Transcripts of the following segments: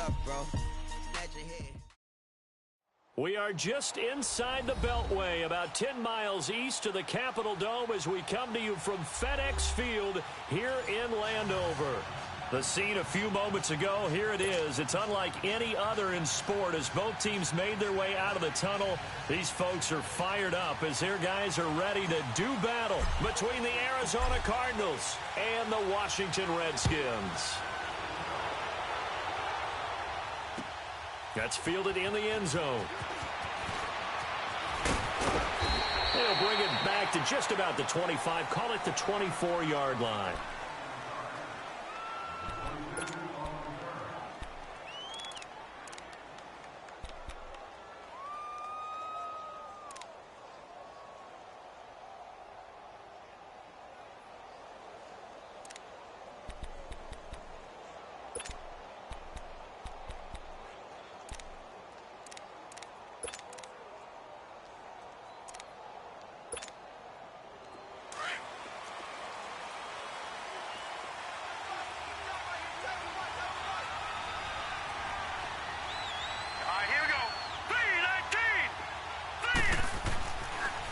up, bro. Snatch your head. We are just inside the Beltway, about 10 miles east of the Capitol Dome as we come to you from FedEx Field here in Landover. The scene a few moments ago, here it is. It's unlike any other in sport as both teams made their way out of the tunnel. These folks are fired up as their guys are ready to do battle between the Arizona Cardinals and the Washington Redskins. That's fielded in the end zone. They'll bring it back to just about the 25, call it the 24-yard line.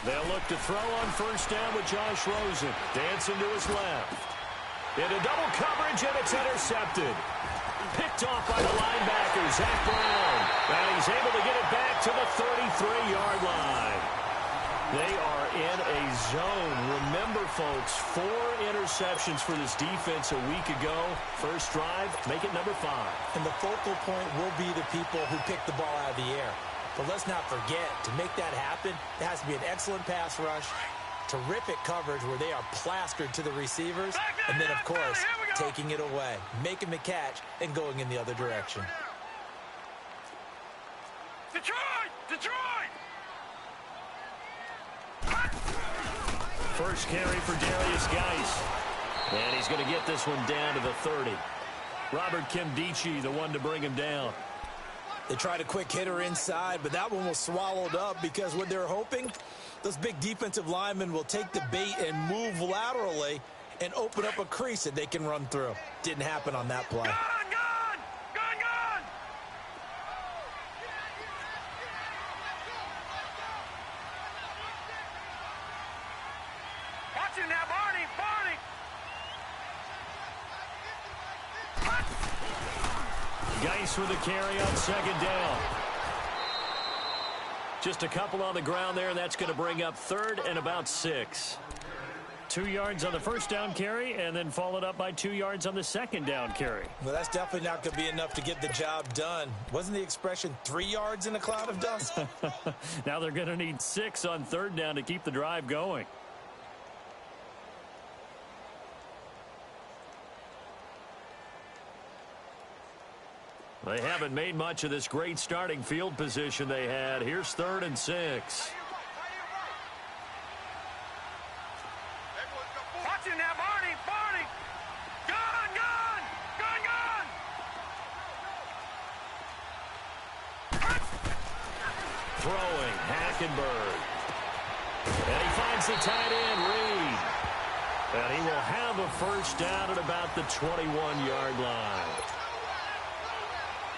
They'll look to throw on first down with Josh Rosen. Dancing to his left. Into double coverage, and it's intercepted. Picked off by the linebacker, Zach Brown. And he's able to get it back to the 33-yard line. They are in a zone. Remember, folks, 4 interceptions for this defense a week ago. First drive, make it number 5. And the focal point will be the people who pick the ball out of the air. But let's not forget, to make that happen, there has to be an excellent pass rush, terrific coverage where they are plastered to the receivers, and then, of course, taking it away, making the catch, and going in the other direction. Detroit! Detroit! First carry for Darius Geis. And he's going to get this one down to the 30. Robert Kimdichie, the one to bring him down. They tried a quick hitter inside, but that one was swallowed up because what they're hoping, those big defensive linemen will take the bait and move laterally and open up a crease that they can run through. Didn't happen on that play. Gone! Gone! Gone! Gone! Watch it now, Barney! Barney! Geis with a carry on second down. Just a couple on the ground there, and that's going to bring up third and about 6. 2 yards on the first down carry, and then followed up by 2 yards on the second down carry. Well, that's definitely not going to be enough to get the job done. Wasn't the expression 3 yards in a cloud of dust? Now they're going to need 6 on third down to keep the drive going. They haven't made much of this great starting field position they had. Here's 3rd and 6. Watch it now, Barney! Barney! Gone! Gone! Gone! Gone! Throwing, Hackenberg. And he finds the tight end, Reed. And he will have a first down at about the 21-yard line.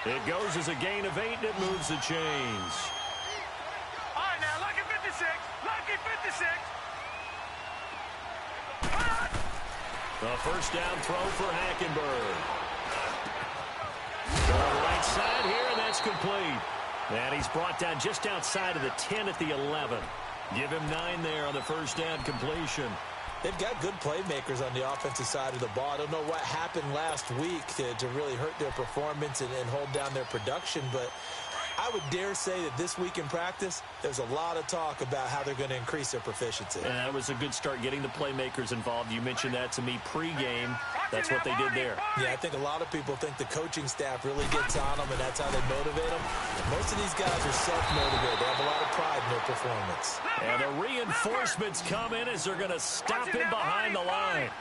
It goes as a gain of 8, and it moves the chains. All right, now, lucky 56. Lucky 56. The first down throw for Hackenberg. To the right side here, and that's complete. And he's brought down just outside of the 10 at the 11. Give him 9 there on the first down completion. They've got good playmakers on the offensive side of the ball. I don't know what happened last week to really hurt their performance and hold down their production, but I would dare say that this week in practice, there's a lot of talk about how they're going to increase their proficiency. And that was a good start getting the playmakers involved. You mentioned that to me pregame. That's what they did there. Yeah, I think a lot of people think the coaching staff really gets on them, and that's how they motivate them. Most of these guys are self-motivated. They have a lot of pride in their performance. And the reinforcements come in as they're going to stop him behind the line.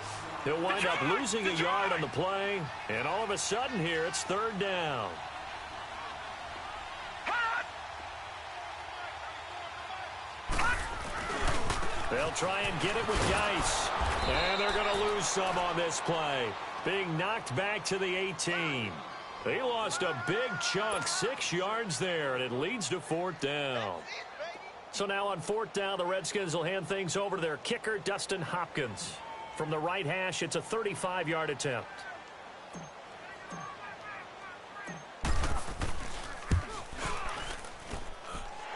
He'll wind up losing a yard on the play, and all of a sudden here, it's 3rd down. They'll try and get it with Geis. And they're going to lose some on this play. Being knocked back to the 18. He lost a big chunk, 6 yards there, and it leads to 4th down. So now on 4th down, the Redskins will hand things over to their kicker, Dustin Hopkins. From the right hash, it's a 35-yard attempt.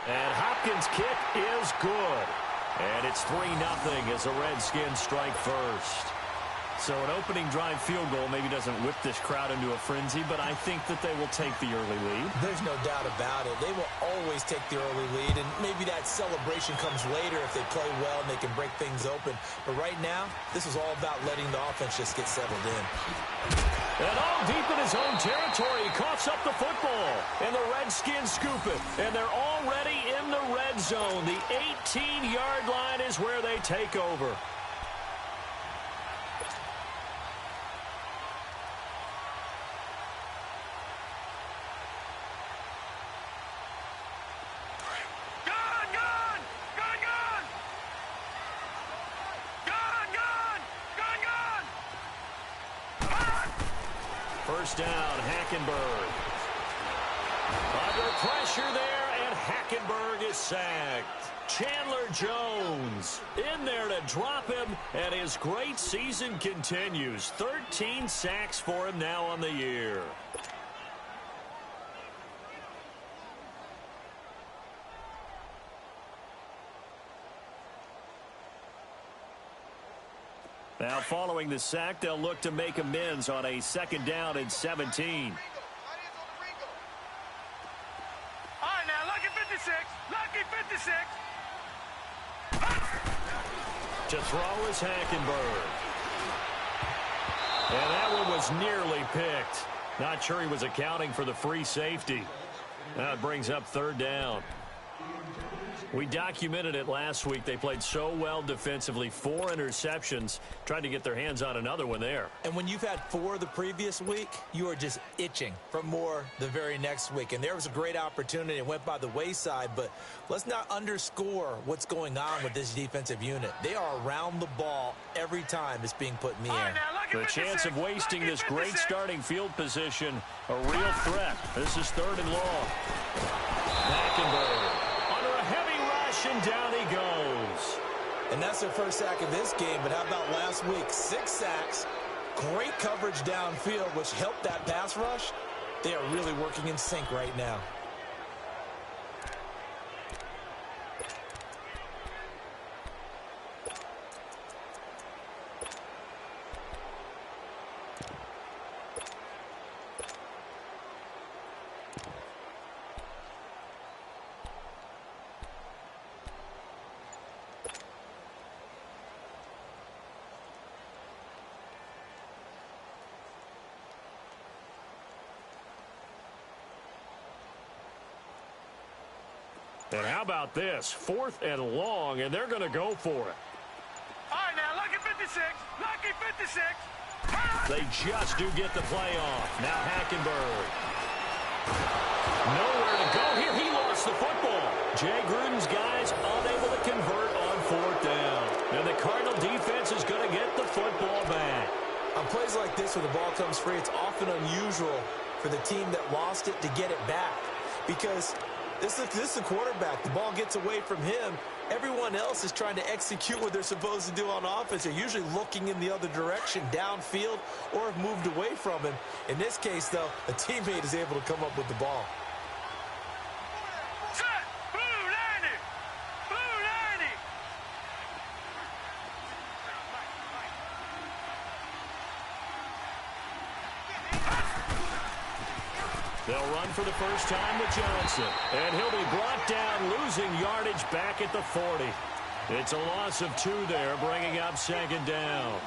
And Hopkins' kick is good. And it's 3-0 as the Redskins strike first. So an opening drive field goal maybe doesn't whip this crowd into a frenzy, but I think that they will take the early lead. There's no doubt about it. They will always take the early lead, and maybe that celebration comes later if they play well and they can break things open. But right now, this is all about letting the offense just get settled in. And all deep in his own territory, he coughs up the football. And the Redskins scoop it. And they're already in the red zone. The 18-yard line is where they take over. First down, Hackenberg. Under pressure there, and Hackenberg is sacked. Chandler Jones in there to drop him, and his great season continues. 13 sacks for him now on the year. Now, following the sack, they'll look to make amends on a 2nd down and 17. All right, now, lucky 56. Lucky 56. To throw is Hackenberg. And that one was nearly picked. Not sure he was accounting for the free safety. Now it brings up 3rd down. We documented it last week. They played so well defensively. 4 interceptions. Tried to get their hands on another one there. And when you've had 4 the previous week, you are just itching for more the very next week. And there was a great opportunity. It went by the wayside. But let's not underscore what's going on with this defensive unit. They are around the ball every time it's being put in the air. The chance of wasting this great starting field position, a real threat. This is 3rd and long. Hackenberg. And down he goes. And that's their first sack of this game, but how about last week? 6 sacks, great coverage downfield, which helped that pass rush. They are really working in sync right now. And how about this? 4th and long, and they're going to go for it. All right, now, lucky 56. Lucky 56. They just do get the play off. Now Hackenberg. Nowhere to go here. He lost the football. Jay Gruden's guys unable to convert on 4th down. And the Cardinal defense is going to get the football back. On plays like this where the ball comes free, it's often unusual for the team that lost it to get it back. Because this is the quarterback. The ball gets away from him. Everyone else is trying to execute what they're supposed to do on offense. They're usually looking in the other direction, downfield, or have moved away from him. In this case, though, a teammate is able to come up with the ball. Set. Blue 90. Blue 90. They'll run for the first time with Johnson. And he'll be brought down, losing yardage back at the 40. It's a loss of 2 there, bringing up 2nd down.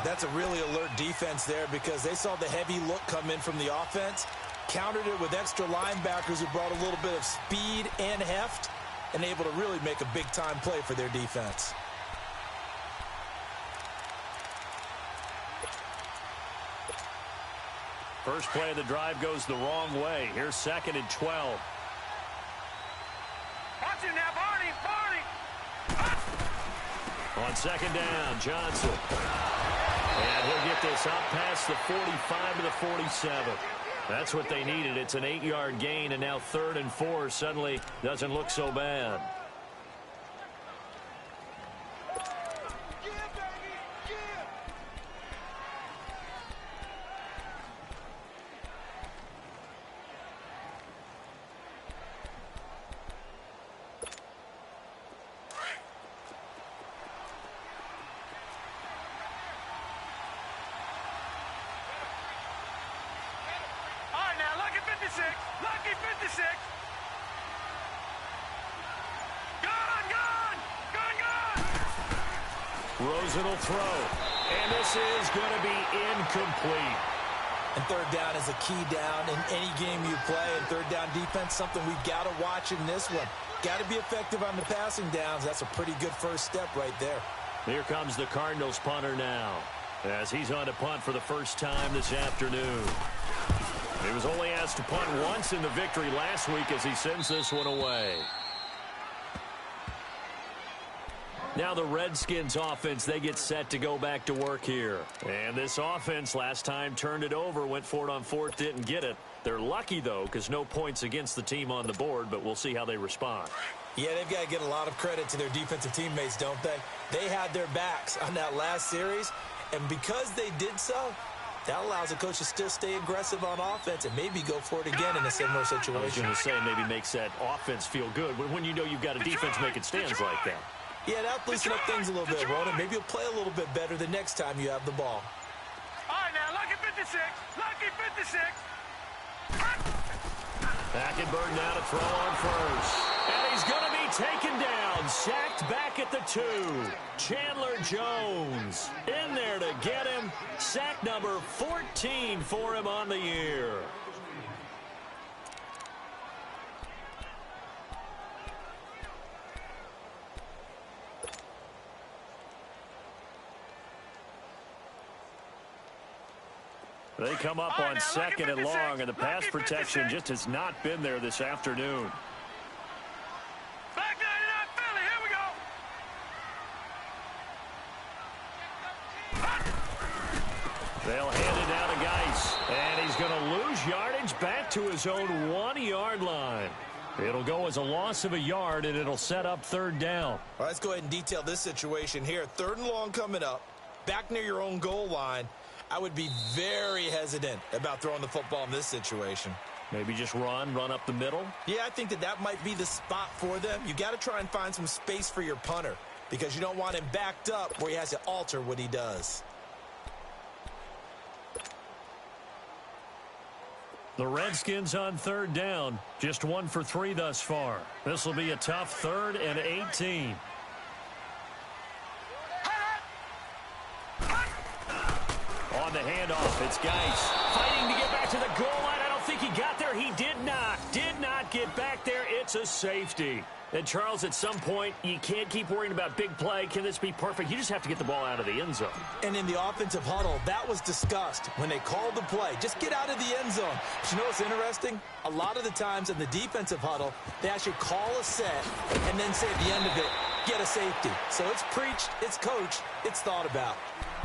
That's a really alert defense there because they saw the heavy look come in from the offense, countered it with extra linebackers who brought a little bit of speed and heft, and able to really make a big-time play for their defense. First play of the drive goes the wrong way. Here's 2nd and 12. Watch him now, Barney. On 2nd down, Johnson. And he'll get this up past the 45 to the 47. That's what they needed. It's an 8-yard gain, and now 3rd and 4 suddenly doesn't look so bad. Lucky 56. Gone. Rosen will throw. And this is going to be incomplete. And 3rd down is a key down in any game you play. And 3rd down defense, something we've got to watch in this one. Got to be effective on the passing downs. That's a pretty good first step right there. Here comes the Cardinals punter now, as he's on to punt for the first time this afternoon. He was only asked to punt once in the victory last week as he sends this one away. Now the Redskins offense, they get set to go back to work here. And this offense last time turned it over, went for it on 4th, didn't get it. They're lucky, though, because no points against the team on the board, but we'll see how they respond. Yeah, they've got to get a lot of credit to their defensive teammates, don't they? They had their backs on that last series, and because they did so, that allows the coach to still stay aggressive on offense and maybe go for it again in a similar situation. I was going to say maybe makes that offense feel good when you know you've got a defense making stands like that. Yeah, that'll loosen up things a little bit, Ronan. Maybe you'll play a little bit better the next time you have the ball. All right, now, lucky 56. Lucky 56. Hackenberg now to throw on first. And he's going to be taken down. Sacked back at the 2. Chandler Jones in there to get him. Sack number 14 for him on the year. They come up on 2nd and long, and the pass protection just has not been there this afternoon. Back 99 Philly, here we go. They'll hand it down to Geis, and he's going to lose yardage back to his own 1-yard line. It'll go as a loss of a yard, and it'll set up 3rd down. All right, let's go ahead and detail this situation here. 3rd and long coming up, back near your own goal line. I would be very hesitant about throwing the football in this situation. Maybe just run up the middle? Yeah, I think that might be the spot for them. You got to try and find some space for your punter because you don't want him backed up where he has to alter what he does. The Redskins on 3rd down, just 1 for 3 thus far. This will be a tough 3rd and 18. On the handoff, it's Geis fighting to get back to the goal line. I don't think he got there. He did not get back there. It's a safety. And, Charles, at some point, you can't keep worrying about big play. Can this be perfect? You just have to get the ball out of the end zone. And in the offensive huddle, that was discussed when they called the play. Just get out of the end zone. But you know what's interesting? A lot of the times in the defensive huddle, they actually call a set and then say at the end of it, get a safety. So it's preached, it's coached, it's thought about.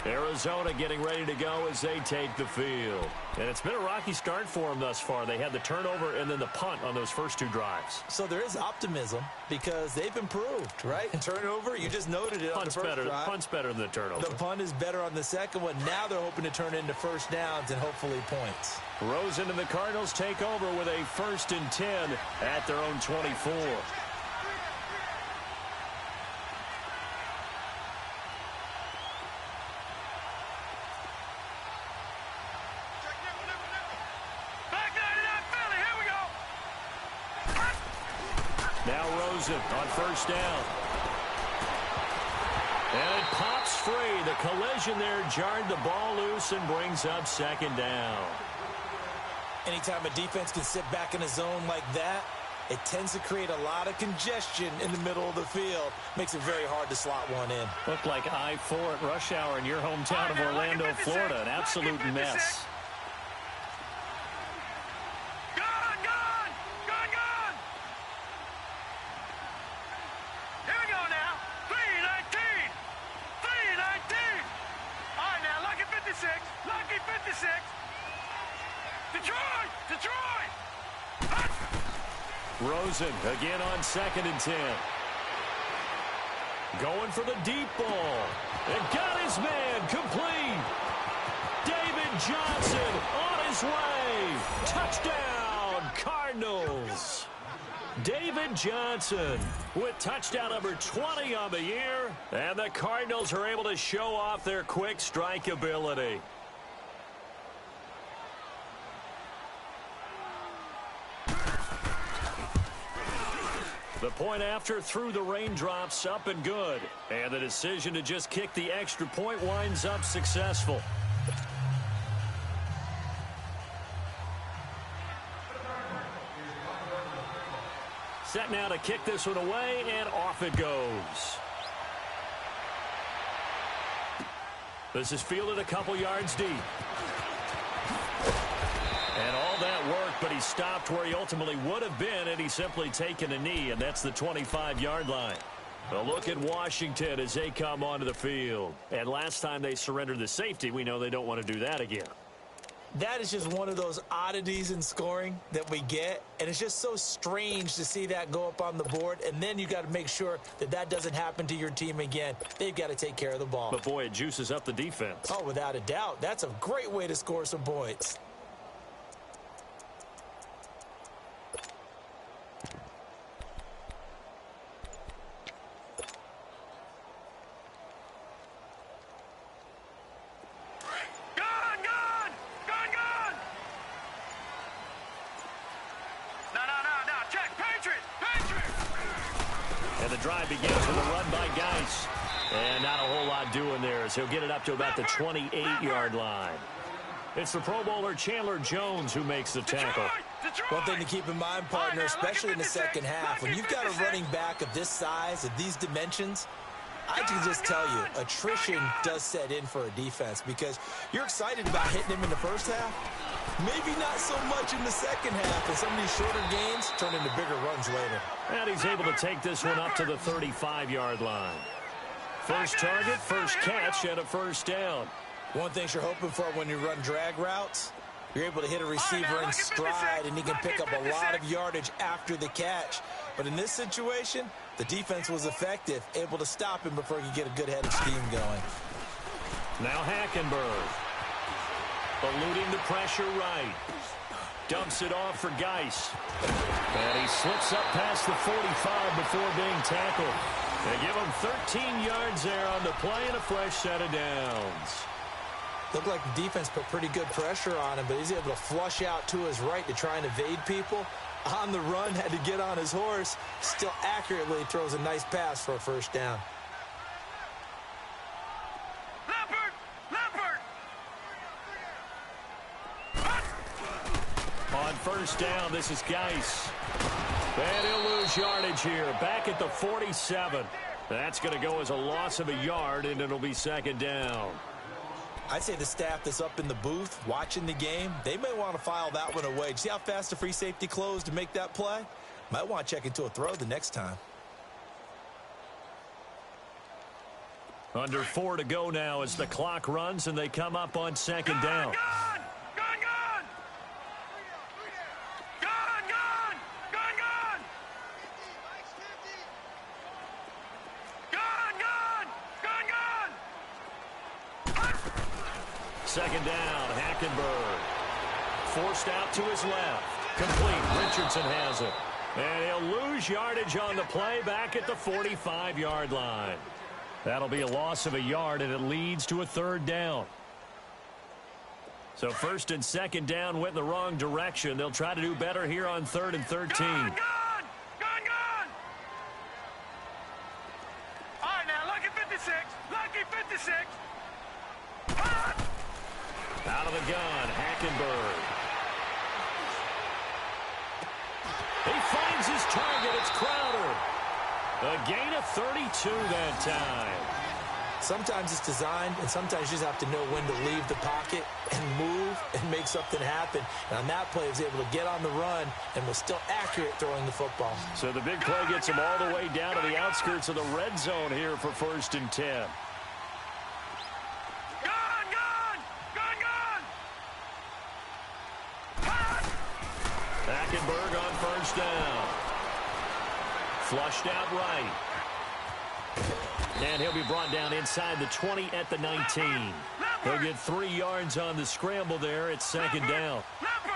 Arizona getting ready to go as they take the field. And it's been a rocky start for them thus far. They had the turnover and then the punt on those first 2 drives. So there is optimism because they've improved, right? And turnover, you just noted it on the first drive. Punt's better than the turnover. The punt is better on the second one. Now they're hoping to turn it into first downs and hopefully points. Rosen and the Cardinals take over with a 1st and 10 at their own 24. Now Rosen on 1st down. And it pops free. The collision there jarred the ball loose and brings up 2nd down. Anytime a defense can sit back in a zone like that, it tends to create a lot of congestion in the middle of the field. Makes it very hard to slot one in. Looked like I-4 at rush hour in your hometown of Orlando, Florida. An absolute mess. Lucky 56. Detroit! Rosen again on 2nd and 10. Going for the deep ball. And got his man complete. David Johnson on his way. Touchdown, Cardinals. David Johnson with touchdown number 20 on the year. And the Cardinals are able to show off their quick strike ability. The point after through the raindrops, up and good. And the decision to just kick the extra point winds up successful. Set now to kick this one away, and off it goes. This is fielded a couple yards deep. And all that worked, but he stopped where he ultimately would have been had he simply taken a knee, and that's the 25-yard line. A look at Washington as they come onto the field. And last time they surrendered the safety, we know they don't want to do that again. That is just one of those oddities in scoring that we get, and it's just so strange to see that go up on the board, and then you got to make sure that that doesn't happen to your team again. They've got to take care of the ball. But, boy, it juices up the defense. Oh, without a doubt. That's a great way to score some points. Drive begins with a run by Geis. And not a whole lot doing there as he'll get it up to about the 28-yard line. It's the Pro Bowler Chandler Jones who makes the tackle. One thing to keep in mind, partner, especially in the second half, when you've got a running back of this size, of these dimensions, I can just tell you, attrition does set in for a defense because you're excited about hitting him in the first half. Maybe not so much in the second half, and some of these shorter gains turn into bigger runs later. And he's able to take this one up to the 35-yard line. First target, first catch, and a first down. One thing you're hoping for when you run drag routes, you're able to hit a receiver in stride, and he can pick up a lot of yardage after the catch. But in this situation, the defense was effective, able to stop him before he could get a good-headed scheme going. Now Hackenberg. Eluding the pressure right. Dumps it off for Geis. And he slips up past the 45 before being tackled. They give him 13 yards there on the play and a fresh set of downs. Looked like the defense put pretty good pressure on him, but he's able to flush out to his right to try and evade people. On the run, had to get on his horse. Still accurately throws a nice pass for a first down. On first down, this is Geis. And he'll lose yardage here. Back at the 47. That's going to go as a loss of a yard, and it'll be second down. I'd say the staff that's up in the booth watching the game, they may want to file that one away. See how fast the free safety closed to make that play? Might want to check into a throw the next time. Under 4 to go now as the clock runs, and they come up on second down. Second down, Hackenberg. Forced out to his left. Complete. Richardson has it. And he'll lose yardage on the play back at the 45-yard line. That'll be a loss of a yard, and it leads to a third down. So first and second down went in the wrong direction. They'll try to do better here on 3rd and 13. Gone! All right, now, lucky 56. Lucky 56. Out of the gun, Hackenberg. He finds his target. It's Crowder. A gain of 32 that time. Sometimes it's designed, and sometimes you just have to know when to leave the pocket and move and make something happen. And on that play, he was able to get on the run and was still accurate throwing the football. So the big play gets him all the way down to the outskirts of the red zone here for 1st and 10. Hackenberg on first down. Flushed out right. And he'll be brought down inside the 20 at the 19. He'll get 3 yards on the scramble there. It's second down.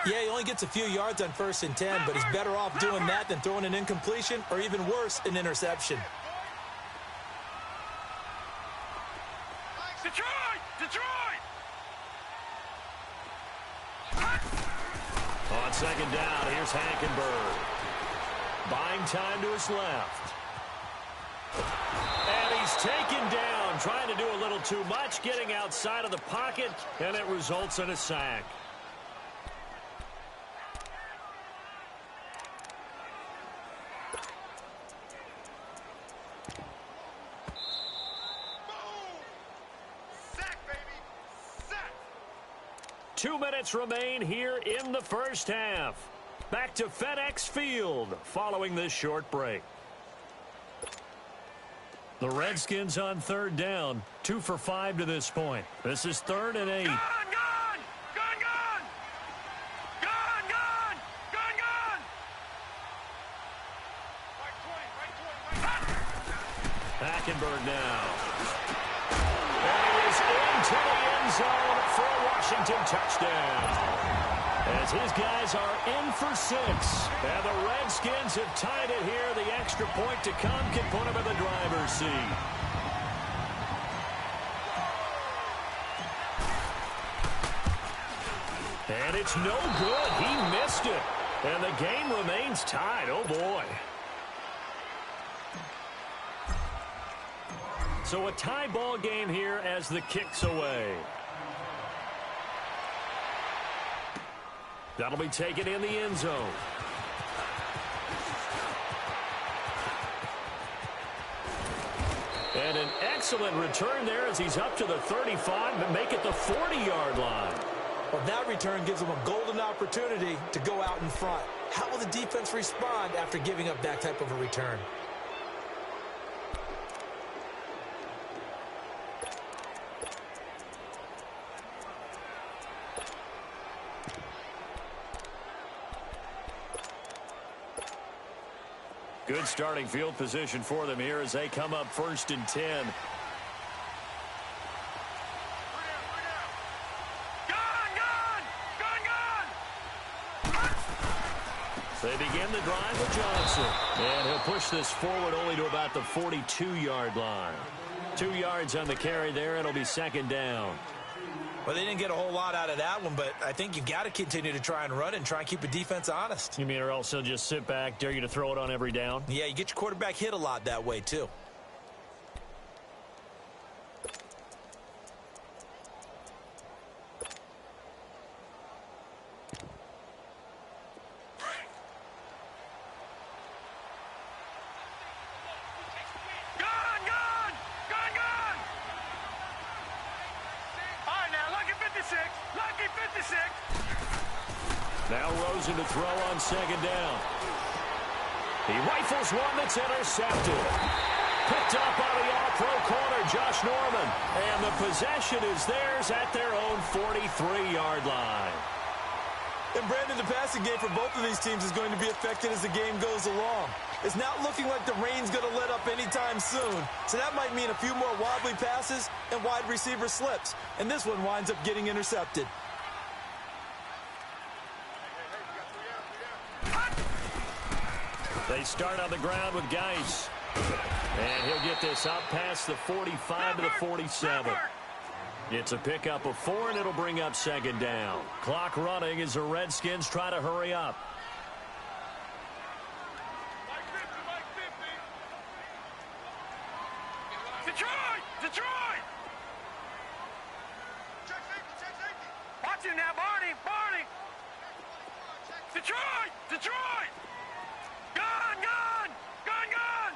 Yeah, he only gets a few yards on 1st and 10, but he's better off doing that than throwing an incompletion or even worse, an interception. Detroit! Detroit! On second down, here's Hackenberg. Buying time to his left. And he's taken down, trying to do a little too much, getting outside of the pocket, and it results in a sack. Sack, baby! Sack! 2 minutes remain here in the first half. Back to FedEx Field following this short break. The Redskins on third down, 2 for 5 to this point. This is 3rd and 8. Gun, gun! Gun, gun! Gun, gun! Gun, gun! Right 20, right 20, right 20. Hackenberg now. And he is into the end zone for a Washington touchdown. As his guys are in for 6. And the Redskins have tied it here. The extra point to come can put him in the driver's seat. And it's no good. He missed it. And the game remains tied. Oh, boy. So a tie ball game here as the kick's away. That'll be taken in the end zone. And an excellent return there as he's up to the 35 and make it the 40-yard line. Well, that return gives them a golden opportunity to go out in front. How will the defense respond after giving up that type of a return? Good starting field position for them here as they come up 1st and 10. They begin the drive with Johnson. And he'll push this forward only to about the 42-yard line. 2 yards on the carry there. It'll be second down. Well, they didn't get a whole lot out of that one, but I think you've got to continue to try and run and try and keep the defense honest. You mean or else he'll just sit back, dare you to throw it on every down? Yeah, you get your quarterback hit a lot that way, too. Now Rosen to throw on second down. He rifles one that's intercepted. Picked up by the all-pro corner, Josh Norman. And the possession is theirs at their own 43-yard line. And Brandon, the passing game for both of these teams is going to be affected as the game goes along. It's not looking like the rain's going to let up anytime soon. So that might mean a few more wobbly passes and wide receiver slips. And this one winds up getting intercepted. They start on the ground with Geis. And he'll get this up past the 45 to the 47. It's a pickup of 4, and it'll bring up second down. Clock running as the Redskins try to hurry up. Detroit! Detroit! Check safety! Watch him now, Barney! Barney! Detroit! Detroit! Gun! Gun! Gun! Gun!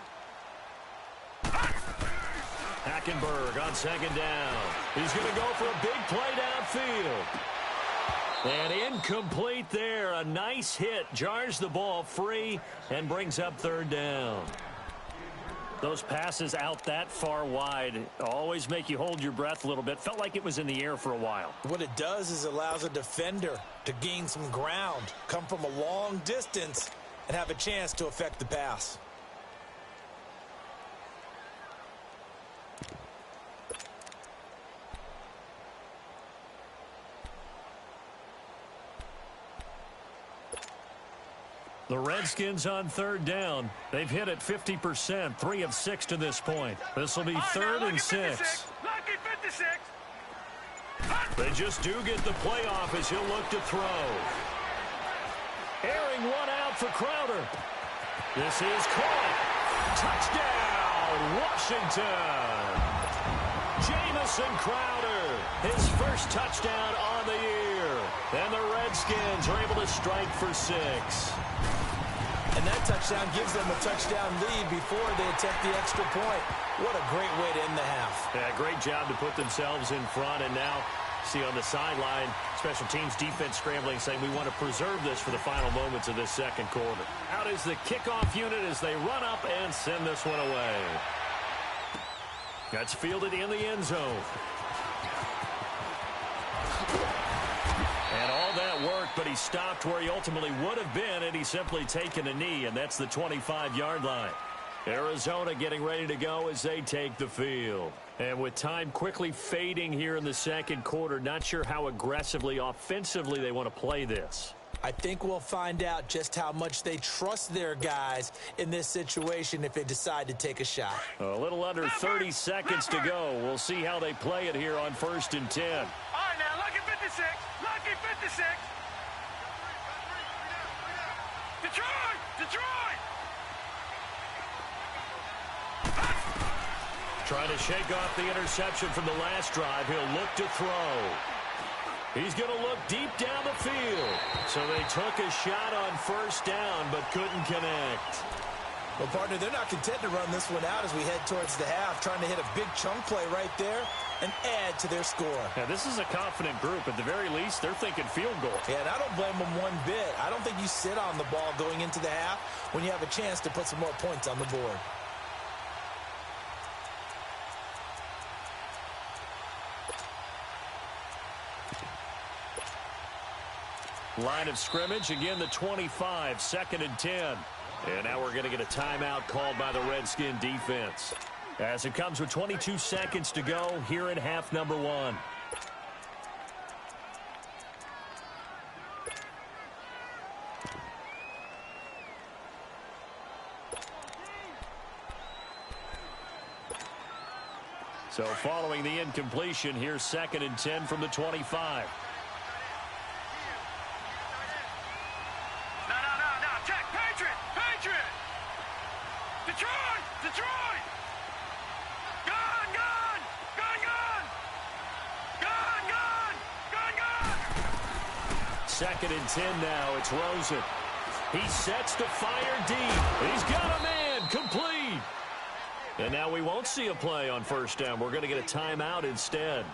Hackenberg on second down. He's going to go for a big play downfield. And incomplete there. A nice hit. Jars the ball free and brings up third down. Those passes out that far wide always make you hold your breath a little bit. Felt like it was in the air for a while. What it does is allows a defender to gain some ground, come from a long distance, and have a chance to affect the pass. The Redskins on third down. They've hit it 50%, 3 of 6 to this point. This will be third and 6. Lucky 56. They just do get the playoff as he'll look to throw. Airing one out for Crowder. This is caught. Touchdown, Washington. Jamison Crowder, his first touchdown on the year. And the Redskins are able to strike for 6. And that touchdown gives them a touchdown lead before they attempt the extra point. What a great way to end the half. Yeah, great job to put themselves in front. And now, see on the sideline, special teams defense scrambling, saying we want to preserve this for the final moments of this second quarter. Out is the kickoff unit as they run up and send this one away. That's fielded in the end zone. And all that work, but he stopped where he ultimately would have been, and he's simply taken a knee, and that's the 25-yard line. Arizona getting ready to go as they take the field. And with time quickly fading here in the second quarter, not sure how aggressively, offensively they want to play this. I think we'll find out just how much they trust their guys in this situation if they decide to take a shot. A little under 30 seconds to go. We'll see how they play it here on 1st and 10. All right, now, lucky 56. Lucky 56. Detroit! Detroit! Trying to shake off the interception from the last drive. He'll look to throw. He's going to look deep down the field. So they took a shot on 1st down, but couldn't connect. Well, partner, they're not content to run this one out as we head towards the half, trying to hit a big chunk play right there and add to their score. Yeah, this is a confident group. At the very least, they're thinking field goal. Yeah, and I don't blame them one bit. I don't think you sit on the ball going into the half when you have a chance to put some more points on the board. Line of scrimmage, again the 25, 2nd and 10. And now we're going to get a timeout called by the Redskin defense. As it comes with 22 seconds to go here in half number 1. So following the incompletion, here's 2nd and 10 from the 25. Detroit! Gone, gone! Gone, gone! Gone, gone! Gone, gone! 2nd and 10 now. It's Rosen. He sets to fire deep. He's got a man. Complete. And now we won't see a play on 1st down. We're going to get a timeout instead,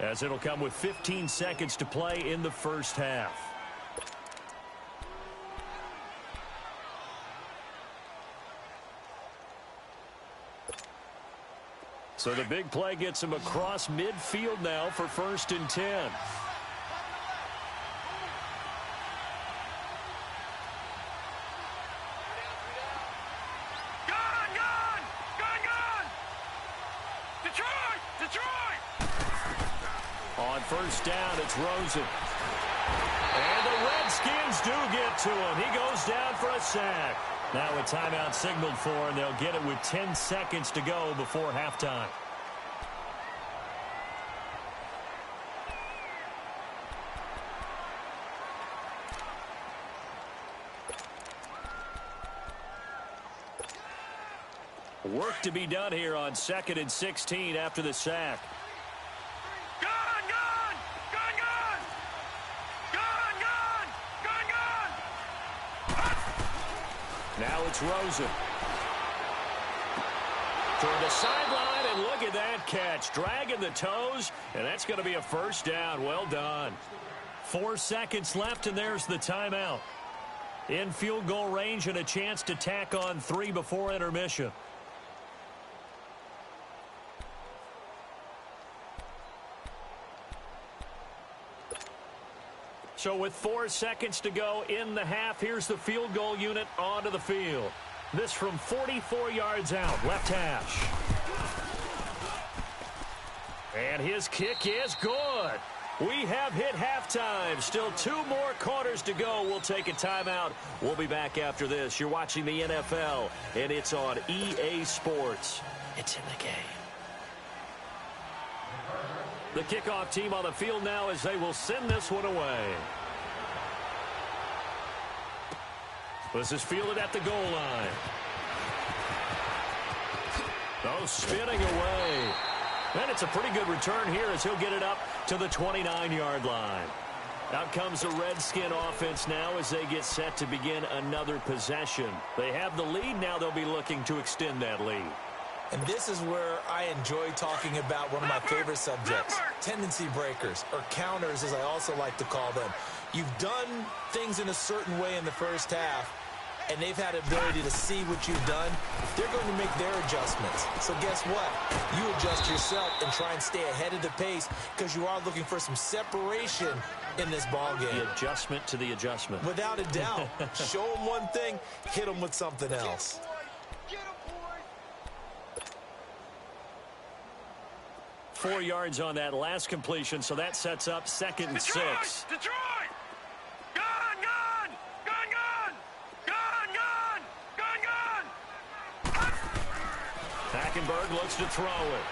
as it'll come with 15 seconds to play in the 1st half. So the big play gets him across midfield now for 1st and 10. Gone, gone! Gone, gone! Detroit! Detroit! On 1st down, it's Rosen. And the Redskins do get to him. He goes down for a sack. Now a timeout signaled for, and they'll get it with 10 seconds to go before halftime. Work to be done here on 2nd and 16 after the sack. Gone, gone! Gone, gone! Gone, gone! Gone, gone! Now it's Rosen. Toward the sideline, and look at that catch. Dragging the toes, and that's going to be a 1st down. Well done. 4 seconds left, and there's the timeout. In field goal range and a chance to tack on 3 before intermission. So with 4 seconds to go in the half, here's the field goal unit onto the field. This from 44 yards out, left hash. And his kick is good. We have hit halftime. Still 2 more quarters to go. We'll take a timeout. We'll be back after this. You're watching the NFL, and it's on EA Sports. It's in the game. The kickoff team on the field now as they will send this one away. This is fielded at the goal line. Oh, spinning away. And it's a pretty good return here as he'll get it up to the 29-yard line. Out comes the Redskin offense now as they get set to begin another possession. They have the lead. Now they'll be looking to extend that lead. And this is where I enjoy talking about one of my favorite subjects, tendency breakers, or counters as I also like to call them. You've done things in a certain way in the first half, and they've had the ability to see what you've done. They're going to make their adjustments. So guess what? You adjust yourself and try and stay ahead of the pace because you are looking for some separation in this ball game. The adjustment to the adjustment. Without a doubt. Show them one thing, hit them with something else. 4 yards on that last completion, so that sets up 2nd and 6. Detroit! Gun, gun! Gun, gun! Gun, gun! Gun, gun! Hackenberg looks to throw it.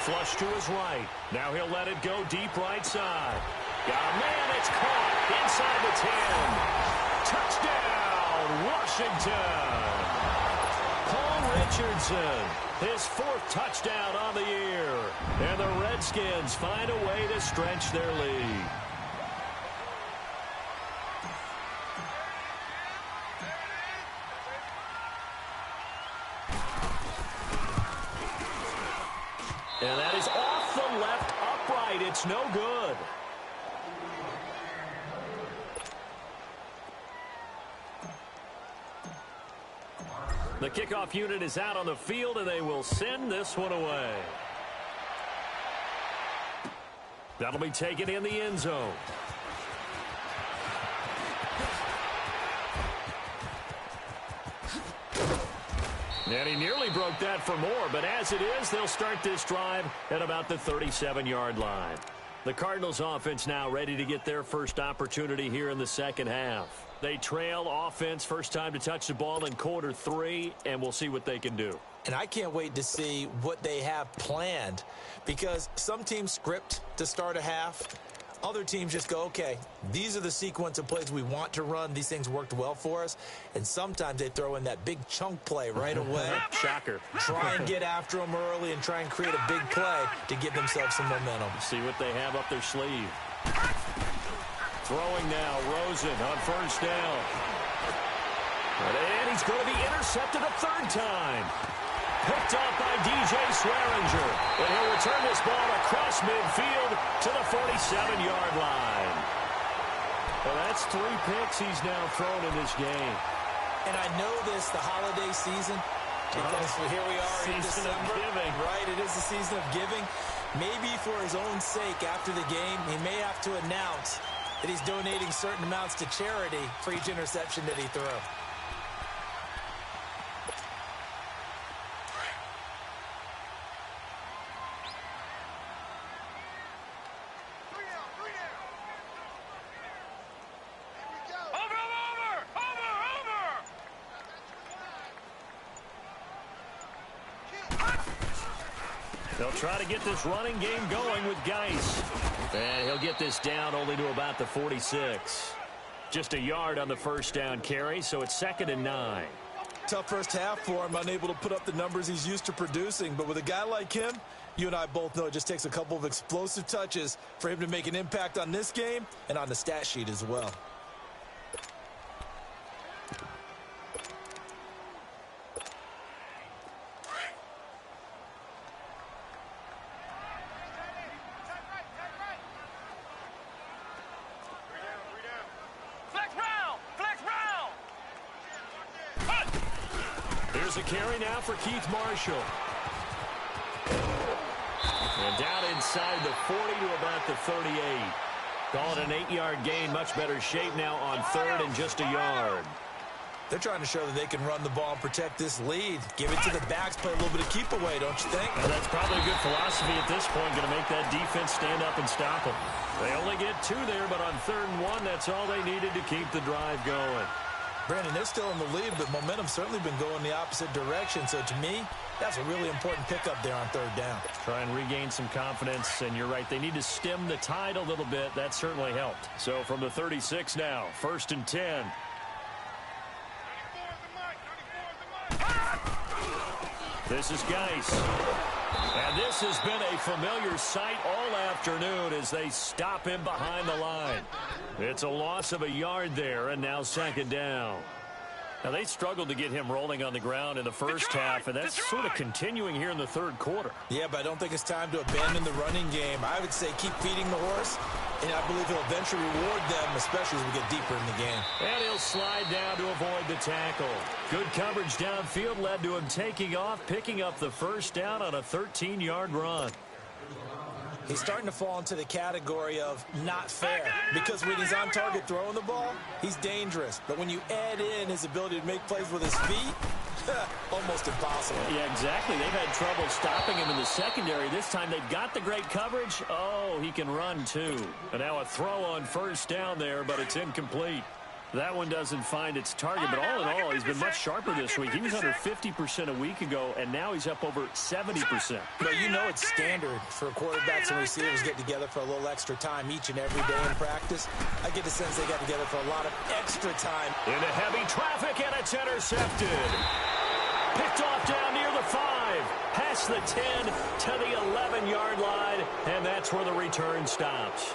Flush to his right. Now he'll let it go deep right side. Got a man, it's caught inside the 10. Touchdown, Washington! Paul Richardson. His 4th touchdown on the year. And the Redskins find a way to stretch their lead. And that is off the left upright. It's no good. The kickoff unit is out on the field, and they will send this one away. That'll be taken in the end zone. And he nearly broke that for more, but as it is, they'll start this drive at about the 37-yard line. The Cardinals offense now ready to get their first opportunity here in the second half. They trail offense, first time to touch the ball in quarter 3, and we'll see what they can do. And I can't wait to see what they have planned because some teams script to start a half. Other teams just go, okay, these are the sequence of plays we want to run. These things worked well for us. And sometimes they throw in that big chunk play right away. Shocker. Try and get after them early and try and create a big play to give themselves some momentum. See what they have up their sleeve. Throwing now, Rosen on first down. And he's going to be intercepted a 3rd time. Picked off by DJ Swearinger. And he'll return this ball across midfield to the 47-yard line. Well, that's 3 picks he's now thrown in this game. And I know this, the holiday season, because here we are in December. Right, it is the season of giving. Maybe for his own sake after the game, he may have to announce that he's donating certain amounts to charity for each interception that he threw. They'll try to get this running game going with Geis. And he'll get this down only to about the 46. Just a yard on the first down carry, so it's 2nd and 9. Tough first half for him, unable to put up the numbers he's used to producing. But with a guy like him, you and I both know it just takes a couple of explosive touches for him to make an impact on this game and on the stat sheet as well. Here's a carry now for Keith Marshall. And down inside the 40 to about the 38. Call it an 8-yard gain. Much better shape now on 3rd and just a yard. They're trying to show that they can run the ball and protect this lead. Give it to the backs, play a little bit of keep away, don't you think? And that's probably a good philosophy at this point, going to make that defense stand up and stop them. They only get 2 there, but on 3rd and 1, that's all they needed to keep the drive going. Brandon, they're still in the lead, but momentum's certainly been going the opposite direction. So to me, that's a really important pickup there on 3rd down. Try and regain some confidence, and you're right, they need to stem the tide a little bit. That certainly helped. So from the 36 now, 1st and 10. This is Geis. And this has been a familiar sight all afternoon as they stop him behind the line. It's a loss of a yard there, and now 2nd down. Now, they struggled to get him rolling on the ground in the first half, and that's sort of continuing here in the 3rd quarter. Yeah, but I don't think it's time to abandon the running game. I would say keep feeding the horse, and I believe he'll eventually reward them, especially as we get deeper in the game. And he'll slide down to avoid the tackle. Good coverage downfield led to him taking off, picking up the 1st down on a 13-yard run. He's starting to fall into the category of not fair, because when he's on target throwing the ball, he's dangerous. But when you add in his ability to make plays with his feet, almost impossible. Yeah, exactly. They've had trouble stopping him in the secondary. This time they've got the great coverage. Oh, he can run too. And now a throw on 1st down there, but it's incomplete. That one doesn't find its target, but all in all, he's been much sharper this week. He was under 50% a week ago, and now he's up over 70%. But you know it's standard for quarterbacks and receivers get together for a little extra time each and every day in practice. I get the sense they got together for a lot of extra time. Into heavy traffic, and it's intercepted. Picked off down near the 5, past the 10 to the 11-yard line, and that's where the return stops.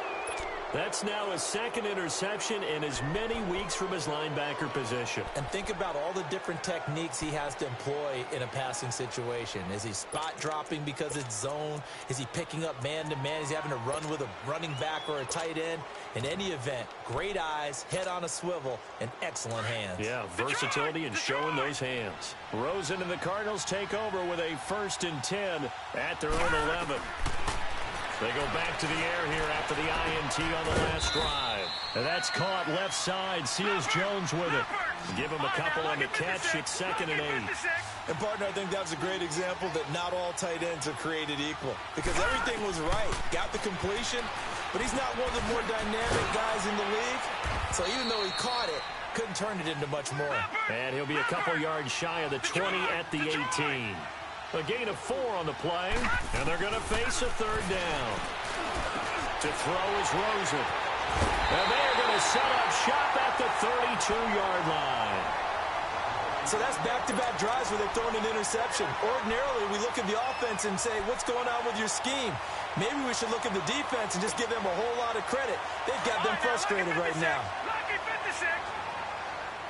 That's now his 2nd interception in as many weeks from his linebacker position. And think about all the different techniques he has to employ in a passing situation. Is he spot dropping because it's zone? Is he picking up man-to-man? Is he having to run with a running back or a tight end? In any event, great eyes, head on a swivel, and excellent hands. Yeah, versatility and showing those hands. Rosen and the Cardinals take over with a 1st and 10 at their own 11. They go back to the air here after the INT on the last drive. And that's caught left side. Seals Jones with it. Give him a couple on the catch. It's 2nd and 8. And, partner, I think that was a great example that not all tight ends are created equal. Because everything was right. Got the completion, but he's not one of the more dynamic guys in the league. So even though he caught it, couldn't turn it into much more. And he'll be a couple yards shy of the 20 at the 18. A gain of 4 on the play, and they're going to face a 3rd down. To throw is Rosen. And they're going to set up shop at the 32-yard line. So that's back-to-back drives where they've thrown an interception. Ordinarily, we look at the offense and say, what's going on with your scheme? Maybe we should look at the defense and just give them a whole lot of credit. They've got them frustrated right now. Lucky 56.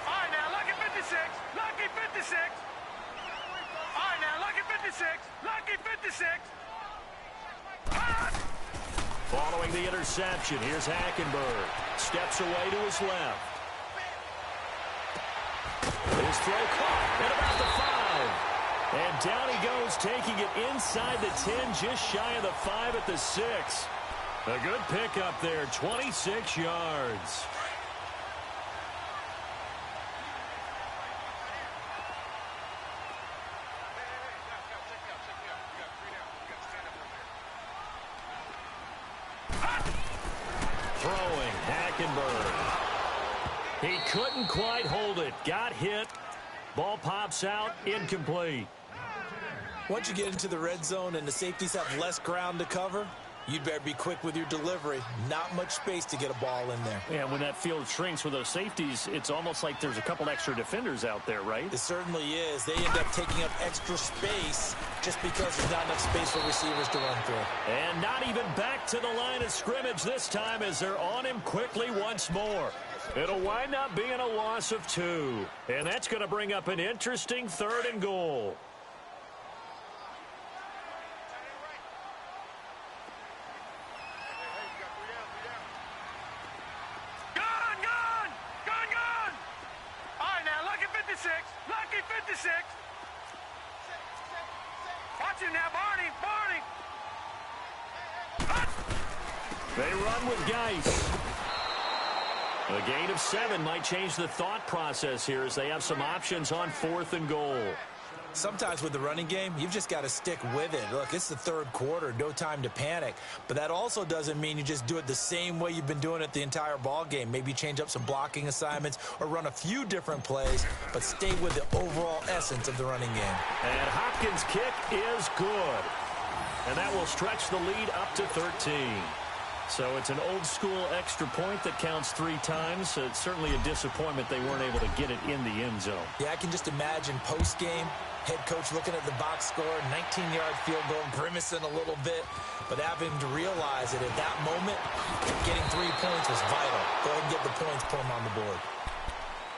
All right, now, lucky 56. Lucky 56. All right, now, lucky 56. Lucky 56. Following the interception, here's Hackenberg. Steps away to his left. His throw caught at about the 5. And down he goes, taking it inside the 10, just shy of the 5 at the 6. A good pickup there, 26 yards. Throwing, Hackenberg. He couldn't quite hold it. Got hit. Ball pops out, incomplete. Once you get into the red zone and the safeties have less ground to cover, you'd better be quick with your delivery. Not much space to get a ball in there. Yeah, when that field shrinks with those safeties, it's almost like there's a couple extra defenders out there, right? It certainly is. They end up taking up extra space just because there's not enough space for receivers to run through. And not even back to the line of scrimmage this time as they're on him quickly once more. It'll wind up being a loss of 2. And that's going to bring up an interesting 3rd and goal. Lucky 56. Watch him now, Barney. They run with Geis. A gain of 7 might change the thought process here as they have some options on 4th and goal. Sometimes with the running game, you've just got to stick with it. Look, it's the third quarter, no time to panic. But that also doesn't mean you just do it the same way you've been doing it the entire ball game. Maybe change up some blocking assignments or run a few different plays, but stay with the overall essence of the running game. And Hopkins' kick is good. And that will stretch the lead up to 13. So it's an old-school extra point that counts 3 times. So it's certainly a disappointment they weren't able to get it in the end zone. Yeah, I can just imagine post-game, head coach looking at the box score, 19-yard field goal, grimacing a little bit, but having to realize that at that moment, getting 3 points was vital. Go ahead and get the points, put them on the board.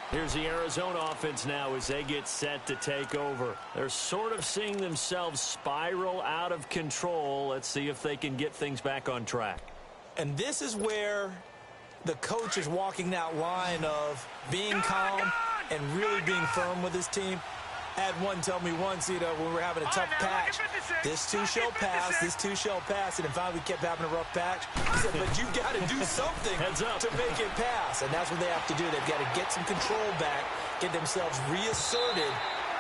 Here's the Arizona offense now as they get set to take over. They're sort of seeing themselves spiral out of control. Let's see if they can get things back on track. And this is where the coach is walking that line of being calm and really being firm with his team. Had one tell me once, when we were having a tough patch, this too shall pass, this too shall pass. And then finally we kept having a rough patch. He said, but you've got to do something to make it pass. And that's what they have to do. They've got to get some control back, get themselves reasserted,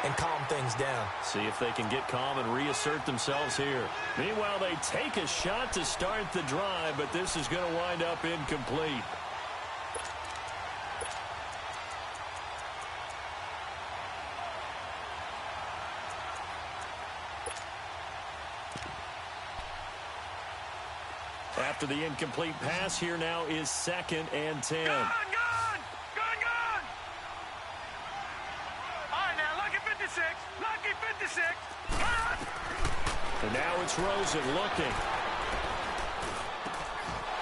and calm things down. See if they can get calm and reassert themselves here. Meanwhile, they take a shot to start the drive, but this is going to wind up incomplete. After the incomplete pass, here now is 2nd and 10. Gone! All right, now, lucky 56. Lucky 56. And now it's Rosen looking.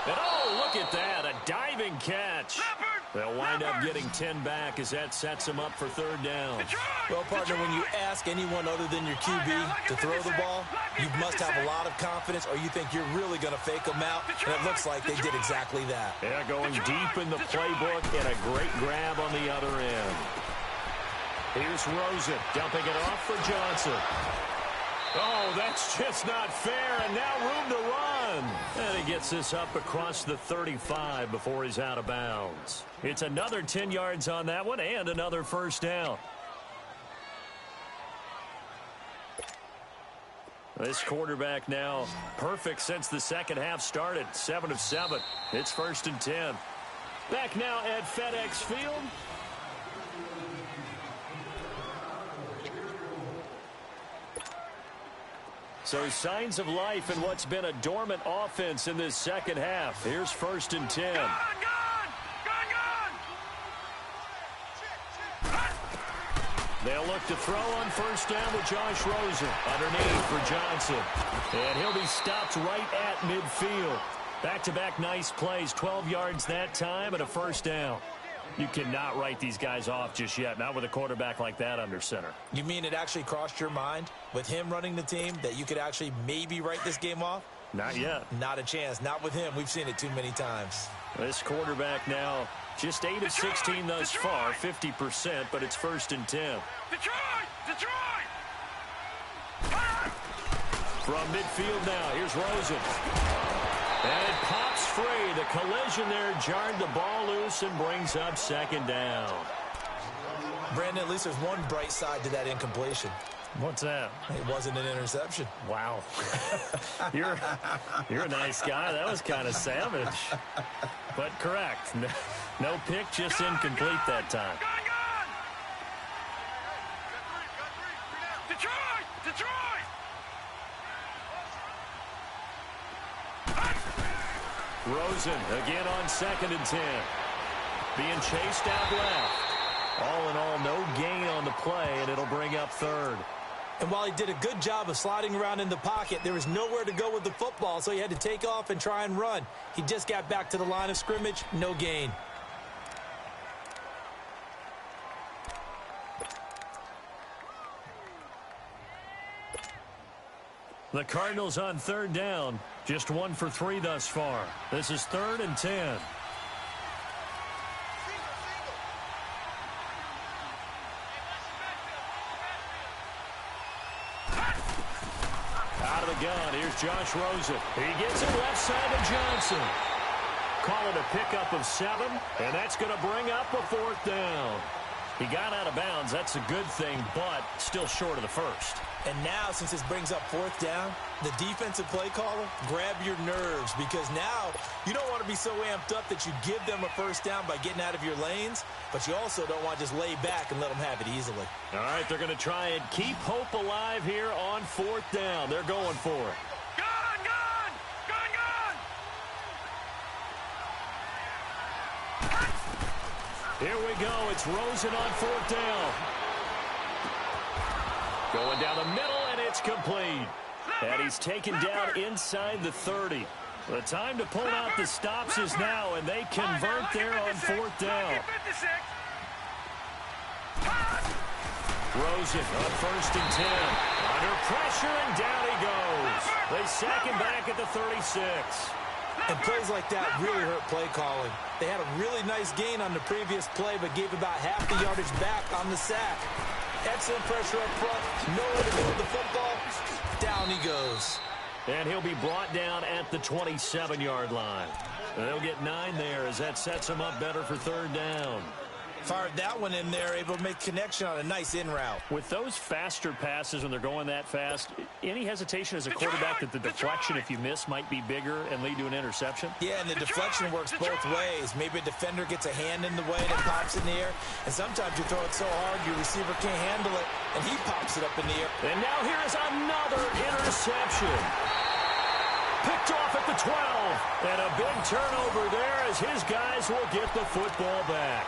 And oh, look at that, a diving catch. They'll wind up getting 10 back as that sets them up for 3rd down. Well, partner, when you ask anyone other than your QB to throw the ball, you must have a lot of confidence or you think you're really going to fake them out, and it looks like they did exactly that. Yeah, going deep in the playbook and a great grab on the other end. Here's Rosen dumping it off for Johnson. Oh, that's just not fair, and now room to run. And he gets this up across the 35 before he's out of bounds. It's another 10 yards on that one and another 1st down. This quarterback now perfect since the second half started. 7 of 7. It's 1st and 10. Back now at FedEx Field. So signs of life in what's been a dormant offense in this second half. Here's 1st and 10. Gone! They'll look to throw on 1st down with Josh Rosen. Underneath for Johnson. And he'll be stopped right at midfield. Back-to-back nice plays. 12 yards that time and a 1st down. You cannot write these guys off just yet, not with a quarterback like that under center. You mean it actually crossed your mind with him running the team that you could actually maybe write this game off? Not yet. Not a chance. Not with him. We've seen it too many times. This quarterback now just 8 of 16 thus far, 50%, but it's 1st and 10. Detroit! From midfield now, here's Rosen. And it pops free. The collision there jarred the ball loose and brings up 2nd down. Brandon, at least there's one bright side to that incompletion. What's that? It wasn't an interception. Wow. You're a nice guy. That was kind of savage. But correct. No pick, just incomplete that time. Detroit! Rosen again on 2nd and 10. Being chased out left. All in all, no gain on the play, and it'll bring up 3rd. And while he did a good job of sliding around in the pocket, there was nowhere to go with the football, so he had to take off and try and run. He just got back to the line of scrimmage, no gain. The Cardinals on 3rd down. Just 1 for 3 thus far. This is 3rd and 10. Out of the gun. Here's Josh Rosen. He gets it left side to Johnson. call it a pickup of 7, and that's going to bring up a 4th down. He got out of bounds. That's a good thing, but still short of the first. And now, since this brings up 4th down, the defensive play caller, grab your nerves, because now you don't want to be so amped up that you give them a 1st down by getting out of your lanes, but you also don't want to just lay back and let them have it easily. All right, they're going to try and keep hope alive here on 4th down. They're going for it. Gun, gun! Gun, gun! Here we go. It's Rosen on 4th down. Going down the middle, and it's complete. And he's taken down inside the 30. The time to pull out the stops is now, and they convert there on 4th down. Rosen on 1st and 10. Under pressure, and down he goes. They sack him back at the 36. And plays like that really hurt play calling. They had a really nice gain on the previous play, but gave about half the yardage back on the sack. Excellent pressure up front. Nowhere to go with the football. Down he goes. And he'll be brought down at the 27-yard line. They'll get 9 there as that sets him up better for 3rd down. Fired that one in there, able to make connection on a nice in route. With those faster passes when they're going that fast, any hesitation as a quarterback that the deflection, if you miss, might be bigger and lead to an interception? Yeah, and the deflection works both ways. Maybe a defender gets a hand in the way and it pops in the air. And sometimes you throw it so hard your receiver can't handle it, and he pops it up in the air. And now here is another interception. Picked off at the 12. And a big turnover there as his guys will get the football back.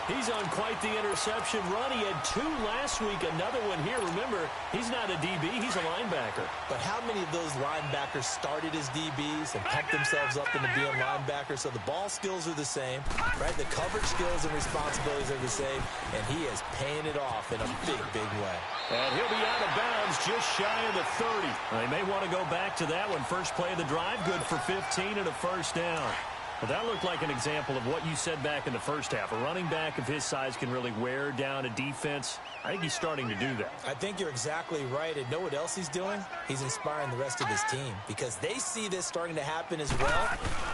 He's on quite the interception run. He had 2 last week, another one here. Remember, he's not a DB, he's a linebacker. But how many of those linebackers started as DBs and pumped themselves up into being linebackers? So the ball skills are the same, right? The coverage skills and responsibilities are the same, and he is paying it off in a big, big way. And he'll be out of bounds just shy of the 30. They may want to go back to that one. First play of the drive, good for 15 and a 1st down. Well, that looked like an example of what you said back in the first half. A running back of his size can really wear down a defense. I think he's starting to do that. I think you're exactly right. And know what else he's doing? He's inspiring the rest of his team because they see this starting to happen as well.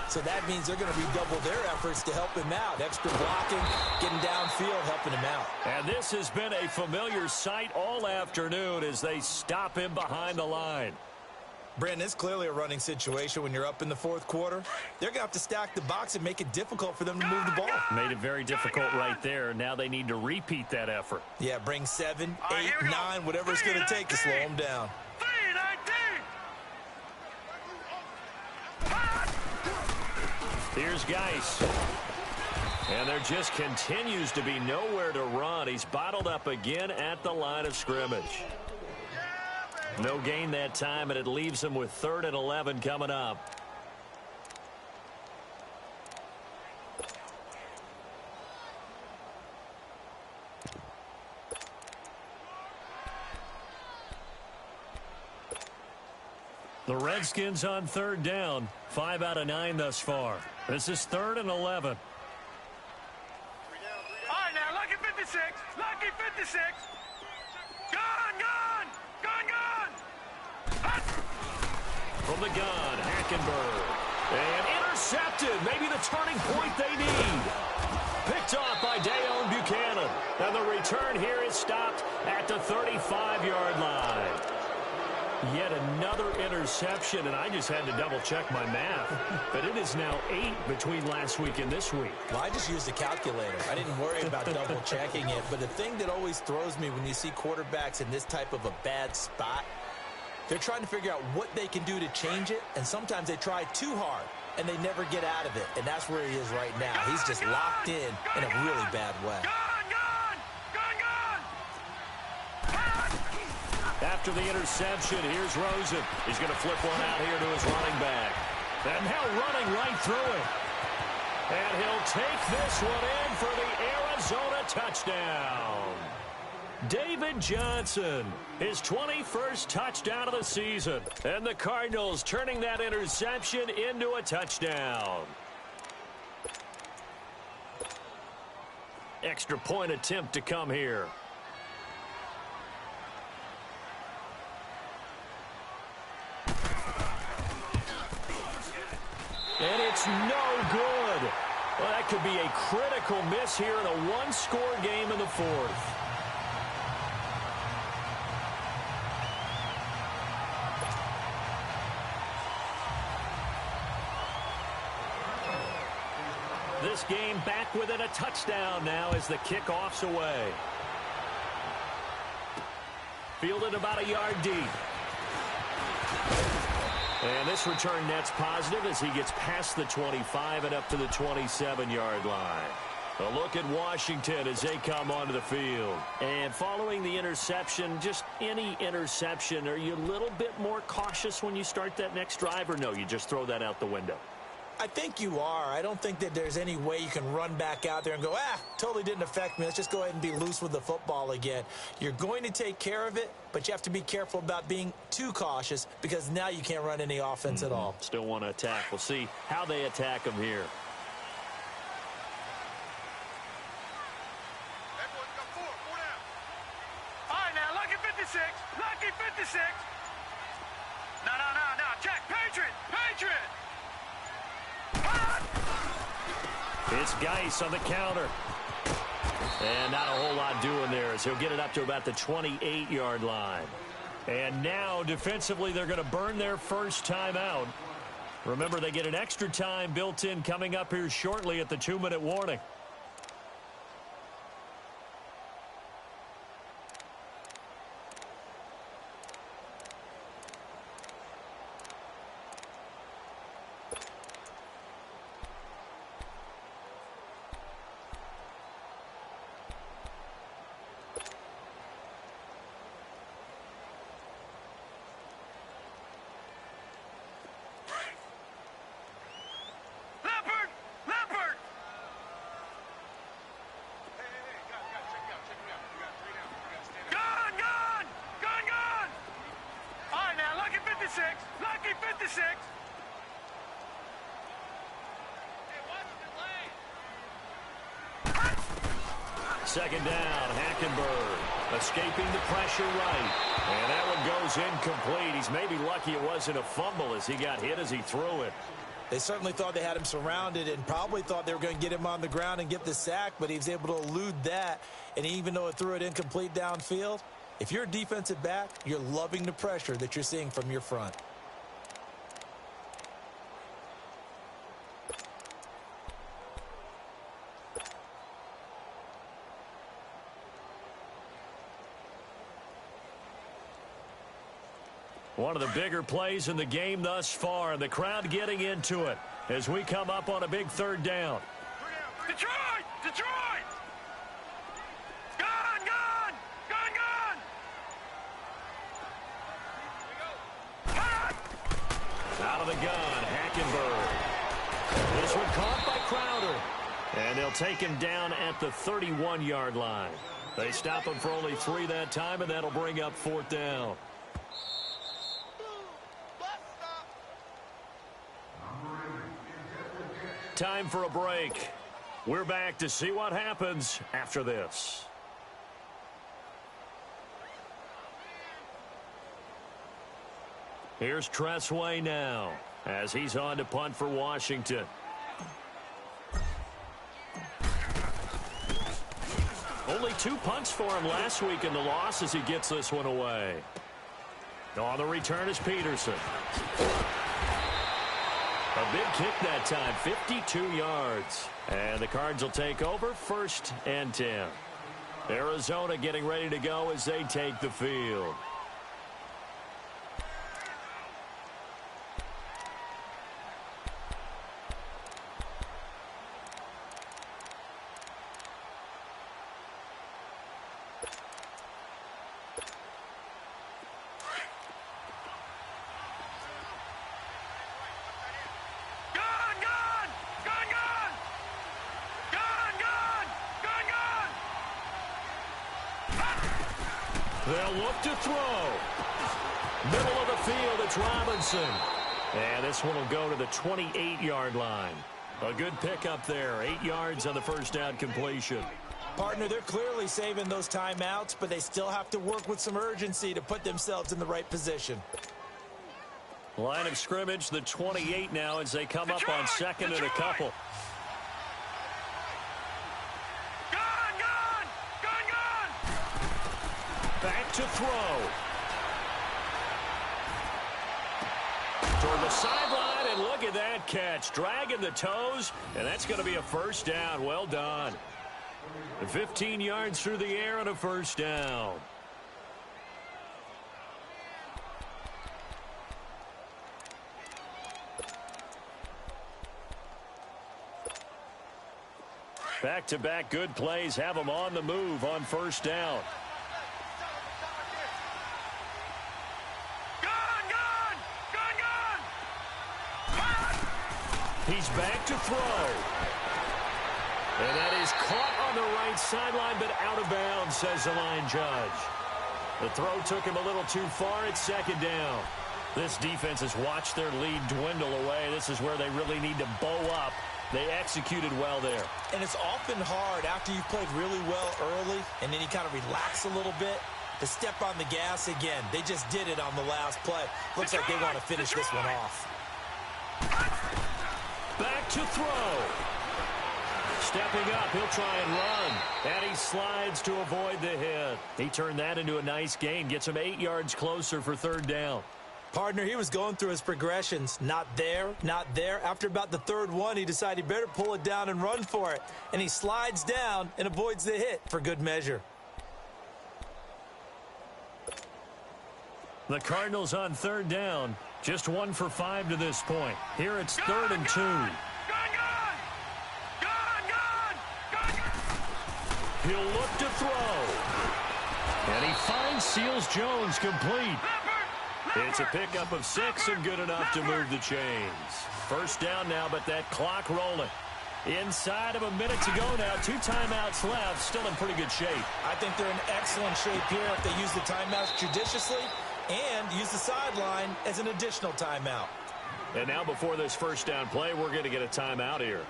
So that means they're going to redouble their efforts to help him out. Extra blocking, getting downfield, helping him out. And this has been a familiar sight all afternoon as they stop him behind the line. Brandon, it's clearly a running situation when you're up in the 4th quarter. They're going to have to stack the box and make it difficult for them to move the ball. Made it very difficult right there. Now they need to repeat that effort. Yeah, bring 7, 8, 9, whatever it's going to take to slow them down. 3-19. Here's Geis. And there just continues to be nowhere to run. He's bottled up again at the line of scrimmage. No gain that time, and it leaves him with 3rd and 11 coming up. The Redskins on 3rd down. 5 out of 9 thus far. This is 3rd and 11. All right, now, lucky 56. Lucky 56. Gun, gun! Gun, gun! From the gun, Hackenberg. And intercepted. Maybe the turning point they need. Picked off by Dayon Buchanan. And the return here is stopped at the 35-yard line. Yet another interception, and I just had to double-check my math. But it is now 8 between last week and this week. Well, I just used a calculator. I didn't worry about double-checking it. But the thing that always throws me when you see quarterbacks in this type of a bad spot, they're trying to figure out what they can do to change it, and sometimes they try too hard, and they never get out of it. And that's where he is right now. He's just locked in a really bad way. After the interception, here's Rosen. He's going to flip one out here to his running back. And now running right through it. And he'll take this one in for the Arizona touchdown. David Johnson, his 21st touchdown of the season. And the Cardinals turning that interception into a touchdown. Extra point attempt to come here. And it's It's no good. Well, that could be a critical miss here in a one-score game in the fourth. This game back within a touchdown now as the kickoff's away. Fielded about a yard deep. And this return net's positive as he gets past the 25 and up to the 27-yard line. A look at Washington as they come onto the field. And following the interception, just any interception, are you a little bit more cautious when you start that next drive, or no, you just throw that out the window? I think you are. I don't think that there's any way you can run back out there and go, totally didn't affect me. Let's just go ahead and be loose with the football again. You're going to take care of it, but you have to be careful about being too cautious because now you can't run any offense at all. Still want to attack. We'll see how they attack them here. Everyone got four down. All right, now, lucky 56. Lucky 56. No. Check. Patriot. It's Geis on the counter. And not a whole lot doing there as he'll get it up to about the 28-yard line. And now, defensively, they're going to burn their first time out. Remember, they get an extra time built in coming up here shortly at the 2-minute warning. Leopard. Gun. All right, now, lucky 56. Lucky 56. Second down, Hackenberg escaping the pressure right. And that one goes incomplete. He's maybe lucky it wasn't a fumble as he got hit as he threw it. They certainly thought they had him surrounded and probably thought they were going to get him on the ground and get the sack, but he was able to elude that. And even though it threw it incomplete downfield, if you're a defensive back, you're loving the pressure that you're seeing from your front. One of the bigger plays in the game thus far, and the crowd getting into it as we come up on a big third down. Detroit! Gun! Out of the gun, Hackenberg. This one caught by Crowder. And they'll take him down at the 31-yard line. They stop him for only 3 that time, and that'll bring up 4th down. Time for a break. We're back to see what happens after this. Here's Tressway now as he's on to punt for Washington. Only 2 punts for him last week in the loss as he gets this one away. On the return is Peterson. A big kick that time, 52 yards. And the Cards will take over 1st and 10. Arizona getting ready to go as they take the field. They'll look to throw. Middle of the field, it's Robinson. And this one will go to the 28-yard line. A good pickup there. 8 yards on the first down completion. Partner, they're clearly saving those timeouts, but they still have to work with some urgency to put themselves in the right position. Line of scrimmage, the 28 now as they come up on second and a couple. Back to throw. Toward the sideline, and look at that catch. Dragging the toes, and that's going to be a first down. Well done. 15 yards through the air and a first down. Back-to-back good plays have them on the move on first down. He's back to throw. And that is caught on the right sideline, but out of bounds, says the line judge. The throw took him a little too far at second down. This defense has watched their lead dwindle away. This is where they really need to bow up. They executed well there. And it's often hard after you've played really well early and then you kind of relax a little bit to step on the gas again. They just did it on the last play. Looks like they want to finish this one off. Back to throw. Stepping up, he'll try and run. And he slides to avoid the hit. He turned that into a nice gain. Gets him 8 yards closer for third down. Partner, he was going through his progressions. Not there, not there. After about the third one, he decided he better pull it down and run for it. And he slides down and avoids the hit for good measure. The Cardinals on third down. Just 1 for 5 to this point. Here it's 3rd and 2. He'll look to throw. And he finds Seals-Jones complete. It's a pickup of 6 and good enough to move the chains. First down now, but that clock rolling. Inside of a minute to go now. 2 timeouts left. Still in pretty good shape. I think they're in excellent shape here if they use the timeouts judiciously and use the sideline as an additional timeout. And now before this first down play, we're going to get a timeout here.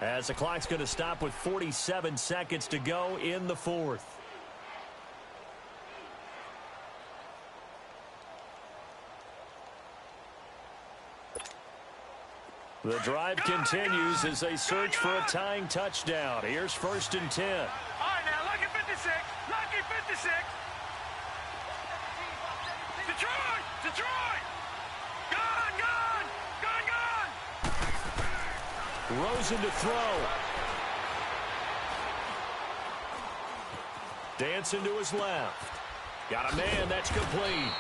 As the clock's going to stop with 47 seconds to go in the fourth. The drive continues as they search for a tying touchdown. Here's 1st and 10. All right, now, lucky 56. Lucky 56. Detroit! Detroit! Gone! Gone! Gone! Gone! Rosen to throw. Dancing to his left. Got a man, that's complete.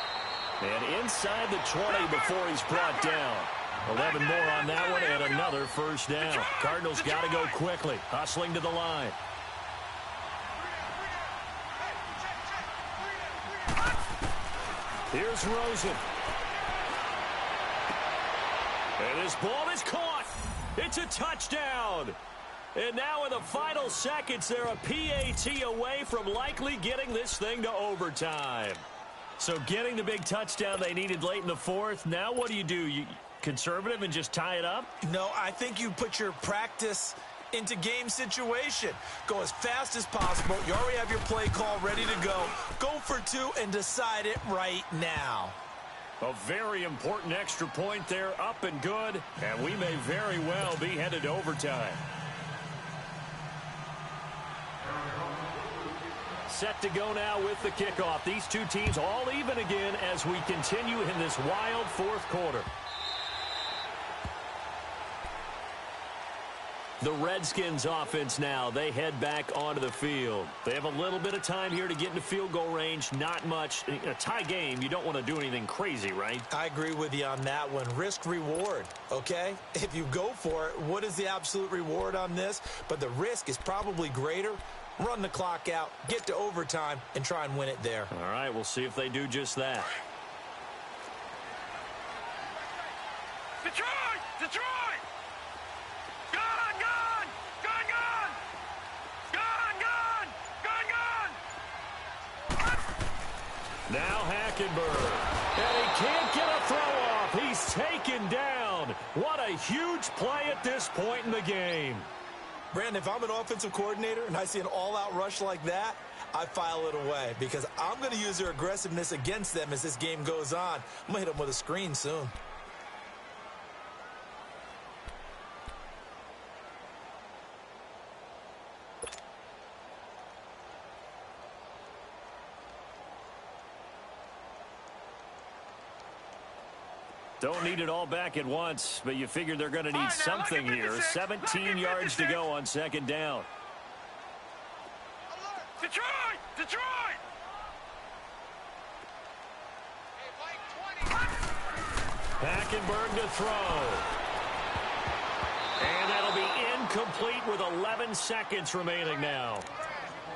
And inside the 20 before he's brought down. 11 more on that one and another first down. Cardinals got to go quickly. Hustling to the line. Here's Rosen. And his ball is caught. It's a touchdown. And now in the final seconds, they're a PAT away from likely getting this thing to overtime. So getting the big touchdown they needed late in the fourth. Now what do? You conservative and just tie it up? No, I think you put your practice into game situation. Go as fast as possible. You already have your play call ready to go. Go for 2 and decide it right now. A very important extra point there, up and good, and we may very well be headed to overtime. Set to go now with the kickoff. These two teams all even again as we continue in this wild fourth quarter. The Redskins offense now, they head back onto the field. They have a little bit of time here to get into field goal range, not much. In a tie game, you don't want to do anything crazy, right? I agree with you on that one. Risk reward, okay? If you go for it, what is the absolute reward on this? But the risk is probably greater. Run the clock out, get to overtime, and try and win it there. All right, we'll see if they do just that. Detroit! Detroit! Gone! Gone! Gone! Gone! Gone! Gone! Gone! Now Hackenberg. And he can't get a throw off. He's taken down. What a huge play at this point in the game. Brandon, if I'm an offensive coordinator and I see an all-out rush like that, I file it away because I'm going to use their aggressiveness against them as this game goes on. I'm going to hit them with a screen soon. Don't need it all back at once, but you figure they're going to need something here. 17 yards to go on second down. Detroit! Detroit! Hackenberg to throw. And that'll be incomplete with 11 seconds remaining now.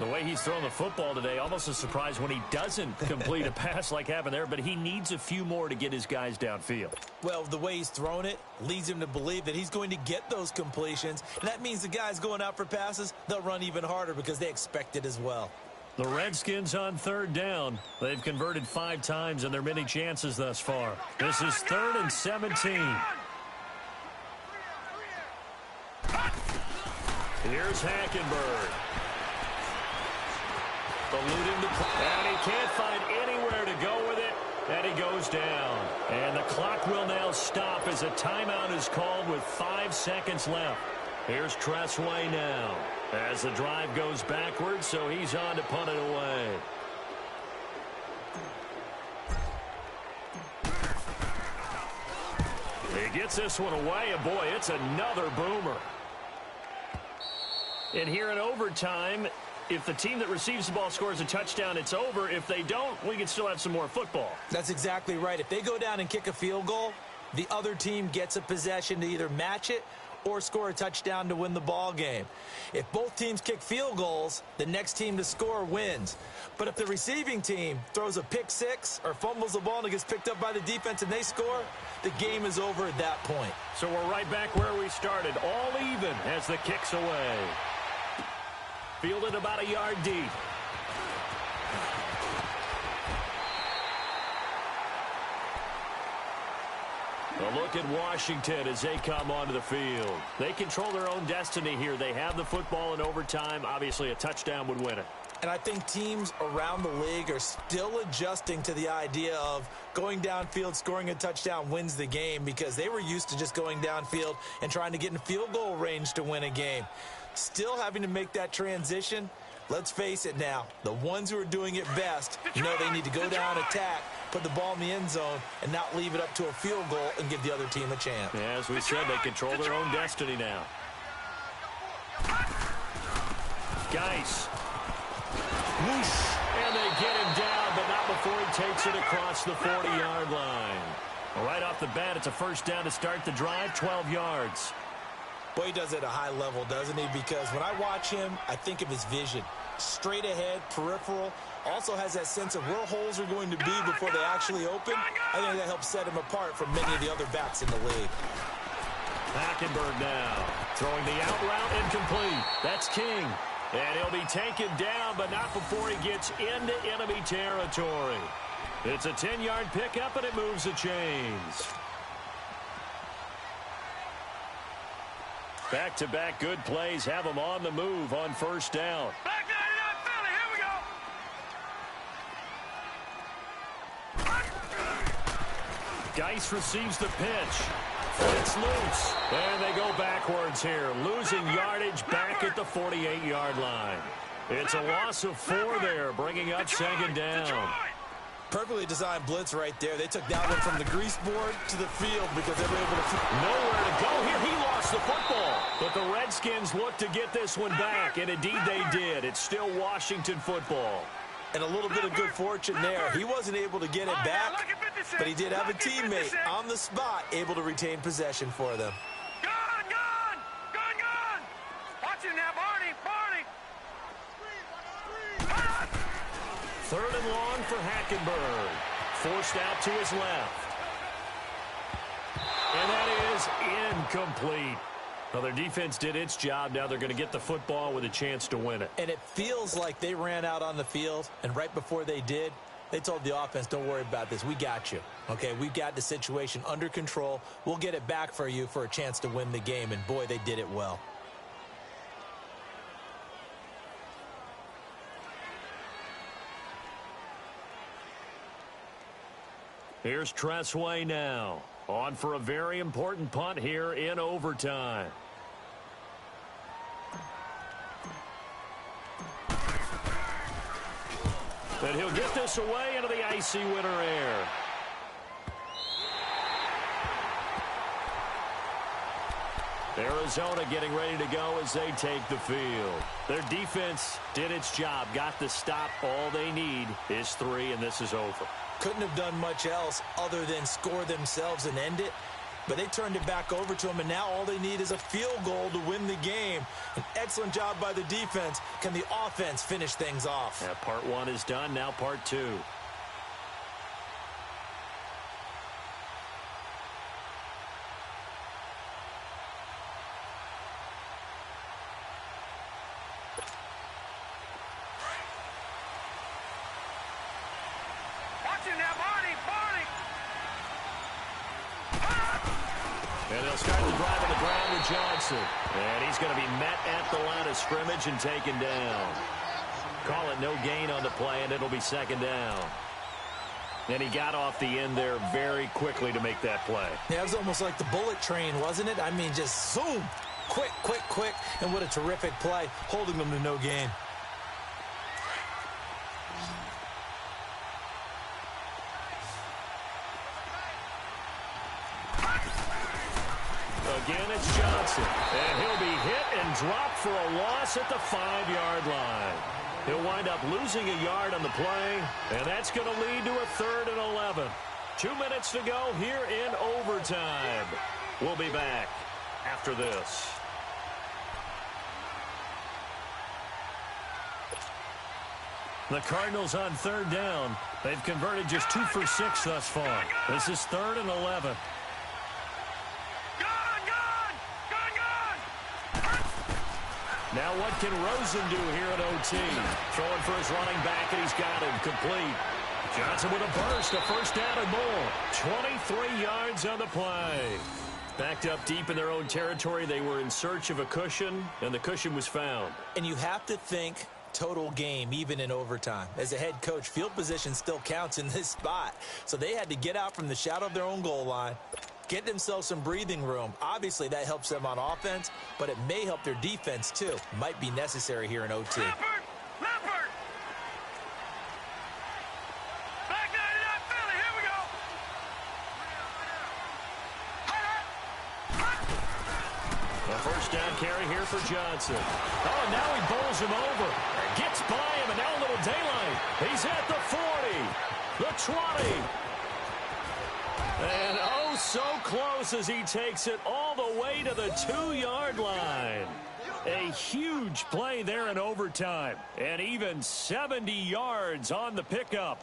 The way he's thrown the football today, almost a surprise when he doesn't complete a pass like happened there, but he needs a few more to get his guys downfield. Well, the way he's thrown it leads him to believe that he's going to get those completions, and that means the guys going out for passes, they'll run even harder because they expect it as well. The Redskins on third down. They've converted 5 times in their many chances thus far. This is 3rd and 17. Here's Hackenberg. Eluding the clock, and he can't find anywhere to go with it, and he goes down. And the clock will now stop as a timeout is called with 5 seconds left. Here's Febrezey now as the drive goes backwards, so he's on to punt it away. He gets this one away, and boy, it's another boomer. And here in overtime, if the team that receives the ball scores a touchdown, it's over. If they don't, we can still have some more football. That's exactly right. If they go down and kick a field goal, the other team gets a possession to either match it or score a touchdown to win the ball game. If both teams kick field goals, the next team to score wins. But if the receiving team throws a pick six or fumbles the ball and it gets picked up by the defense and they score, the game is over at that point. So we're right back where we started, all even as the kick's away. Fielded about a yard deep. A look at Washington as they come onto the field. They control their own destiny here. They have the football in overtime. Obviously, a touchdown would win it. And I think teams around the league are still adjusting to the idea of going downfield, scoring a touchdown wins the game, because they were used to just going downfield and trying to get in field goal range to win a game. Still having to make that transition. Let's face it now, the ones who are doing it best know they need to go down, attack, put the ball in the end zone, and not leave it up to a field goal and give the other team a chance. Yeah, as we said, they control their own destiny now. Geis. Whoosh. And they get him down, but not before he takes it across the 40-yard line. Right off the bat, it's a first down to start the drive, 12 yards. Boy, he does it at a high level, doesn't he? Because when I watch him, I think of his vision. Straight ahead, peripheral. Also has that sense of where holes are going to be before they actually open. I think that helps set him apart from many of the other backs in the league. Hackenberg now throwing the out route incomplete. That's King. And he'll be taken down, but not before he gets into enemy territory. It's a 10-yard pickup, and it moves the chains. Back-to-back good plays have them on the move on first down. Back 99 Philly, here we go. Geis receives the pitch. It's loose. And they go backwards here, losing yardage back at the 48-yard line. It's a loss of 4 there, bringing up second down. Perfectly designed blitz right there. They took that one from the grease board to the field because they were able to... Nowhere to go here. He lost the football. But the Redskins look to get this one back, and indeed they did. It's still Washington football. And a little bit of good fortune there. He wasn't able to get it back, but he did have a teammate on the spot able to retain possession for them. Gone! Watch it now, Barney! Third and long for Hackenberg. Forced out to his left. And that is incomplete. Well, their defense did its job. Now they're going to get the football with a chance to win it. And it feels like they ran out on the field, and right before they did, they told the offense, don't worry about this. We got you. Okay, we've got the situation under control. We'll get it back for you for a chance to win the game. And, boy, they did it well. Here's Febrezey now. On for a very important punt here in overtime. And he'll get this away into the icy winter air. Arizona getting ready to go as they take the field. Their defense did its job, got the stop. All they need is 3, and this is over. Couldn't have done much else other than score themselves and end it. But they turned it back over to them, and now all they need is a field goal to win the game. An excellent job by the defense. Can the offense finish things off? Yeah, part 1 is done. Now part 2. And they'll start the drive on the ground with Johnson. And he's going to be met at the line of scrimmage and taken down. Call it no gain on the play, and it'll be 2nd down. And he got off the end there very quickly to make that play. Yeah, it was almost like the bullet train, wasn't it? I mean, just zoom. Quick, quick, quick. And what a terrific play, holding them to no gain. Again, it's Johnson. And he'll be hit and dropped for a loss at the 5-yard line. He'll wind up losing a yard on the play, and that's going to lead to a 3rd and 11. 2 minutes to go here in overtime. We'll be back after this. The Cardinals on 3rd down. They've converted just 2 for 6 thus far. This is 3rd and 11. Now what can Rosen do here at OT? Throwing for his running back, and he's got him complete. Johnson with a burst, a 1st down and more. 23 yards on the play. Backed up deep in their own territory. They were in search of a cushion, and the cushion was found. And you have to think total game, even in overtime. As a head coach, field position still counts in this spot. So they had to get out from the shadow of their own goal line, get themselves some breathing room. Obviously, that helps them on offense, but it may help their defense, too. Might be necessary here in OT. Leopard! Back 99, Philly, here we go! A 1st down carry here for Johnson. Oh, and now he bowls him over. Gets by him, and now a little daylight. He's at the 40, the 20. And oh, so close as he takes it all the way to the 2-yard line. A huge play there in overtime. And even 70 yards on the pickup.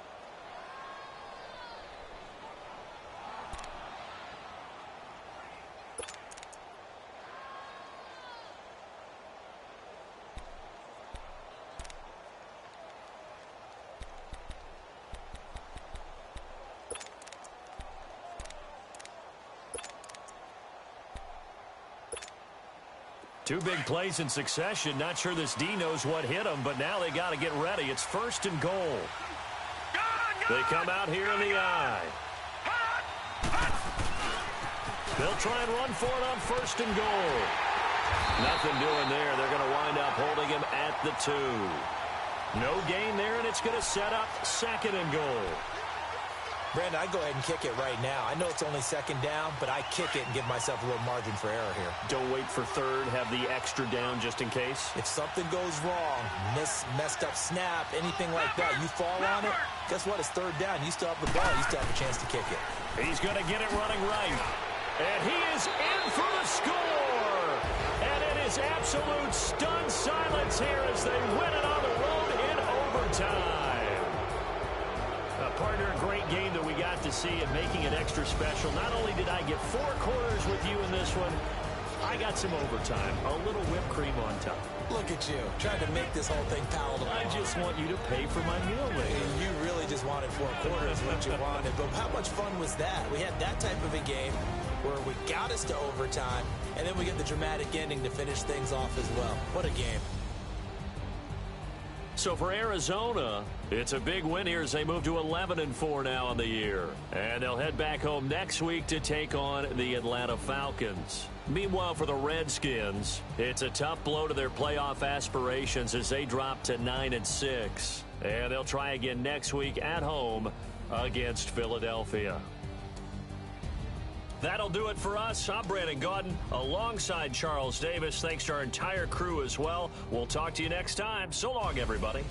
Two big plays in succession. Not sure this D knows what hit him, but now they got to get ready. It's 1st and goal. They come out here in the eye. They'll try and run for it on 1st and goal. Nothing doing there. They're going to wind up holding him at the 2. No gain there, and it's going to set up 2nd and goal. Brandon, I'd go ahead and kick it right now. I know it's only 2nd down, but I kick it and give myself a little margin for error here. Don't wait for 3rd. Have the extra down just in case. If something goes wrong, messed up snap, anything like that, you fall on it, guess what? It's 3rd down. You still have the ball. You still have a chance to kick it. He's going to get it running right. And he is in for the score. And it is absolute stunned silence here as they win it on the road in overtime. Partner, a great game that we got to see and making it extra special. Not only did I get 4 quarters with you in this one, I got some overtime. A little whipped cream on top. Look at you, trying to make this whole thing palatable. I just want you to pay for my meal later. You really just wanted 4 quarters, what you wanted. But how much fun was that? We had that type of a game where we got us to overtime, and then we get the dramatic ending to finish things off as well. What a game. So for Arizona, it's a big win here as they move to 11-4 now on the year. And they'll head back home next week to take on the Atlanta Falcons. Meanwhile, for the Redskins, it's a tough blow to their playoff aspirations as they drop to 9-6. And they'll try again next week at home against Philadelphia. That'll do it for us. I'm Brandon Gaudin alongside Charles Davis. Thanks to our entire crew as well. We'll talk to you next time. So long, everybody.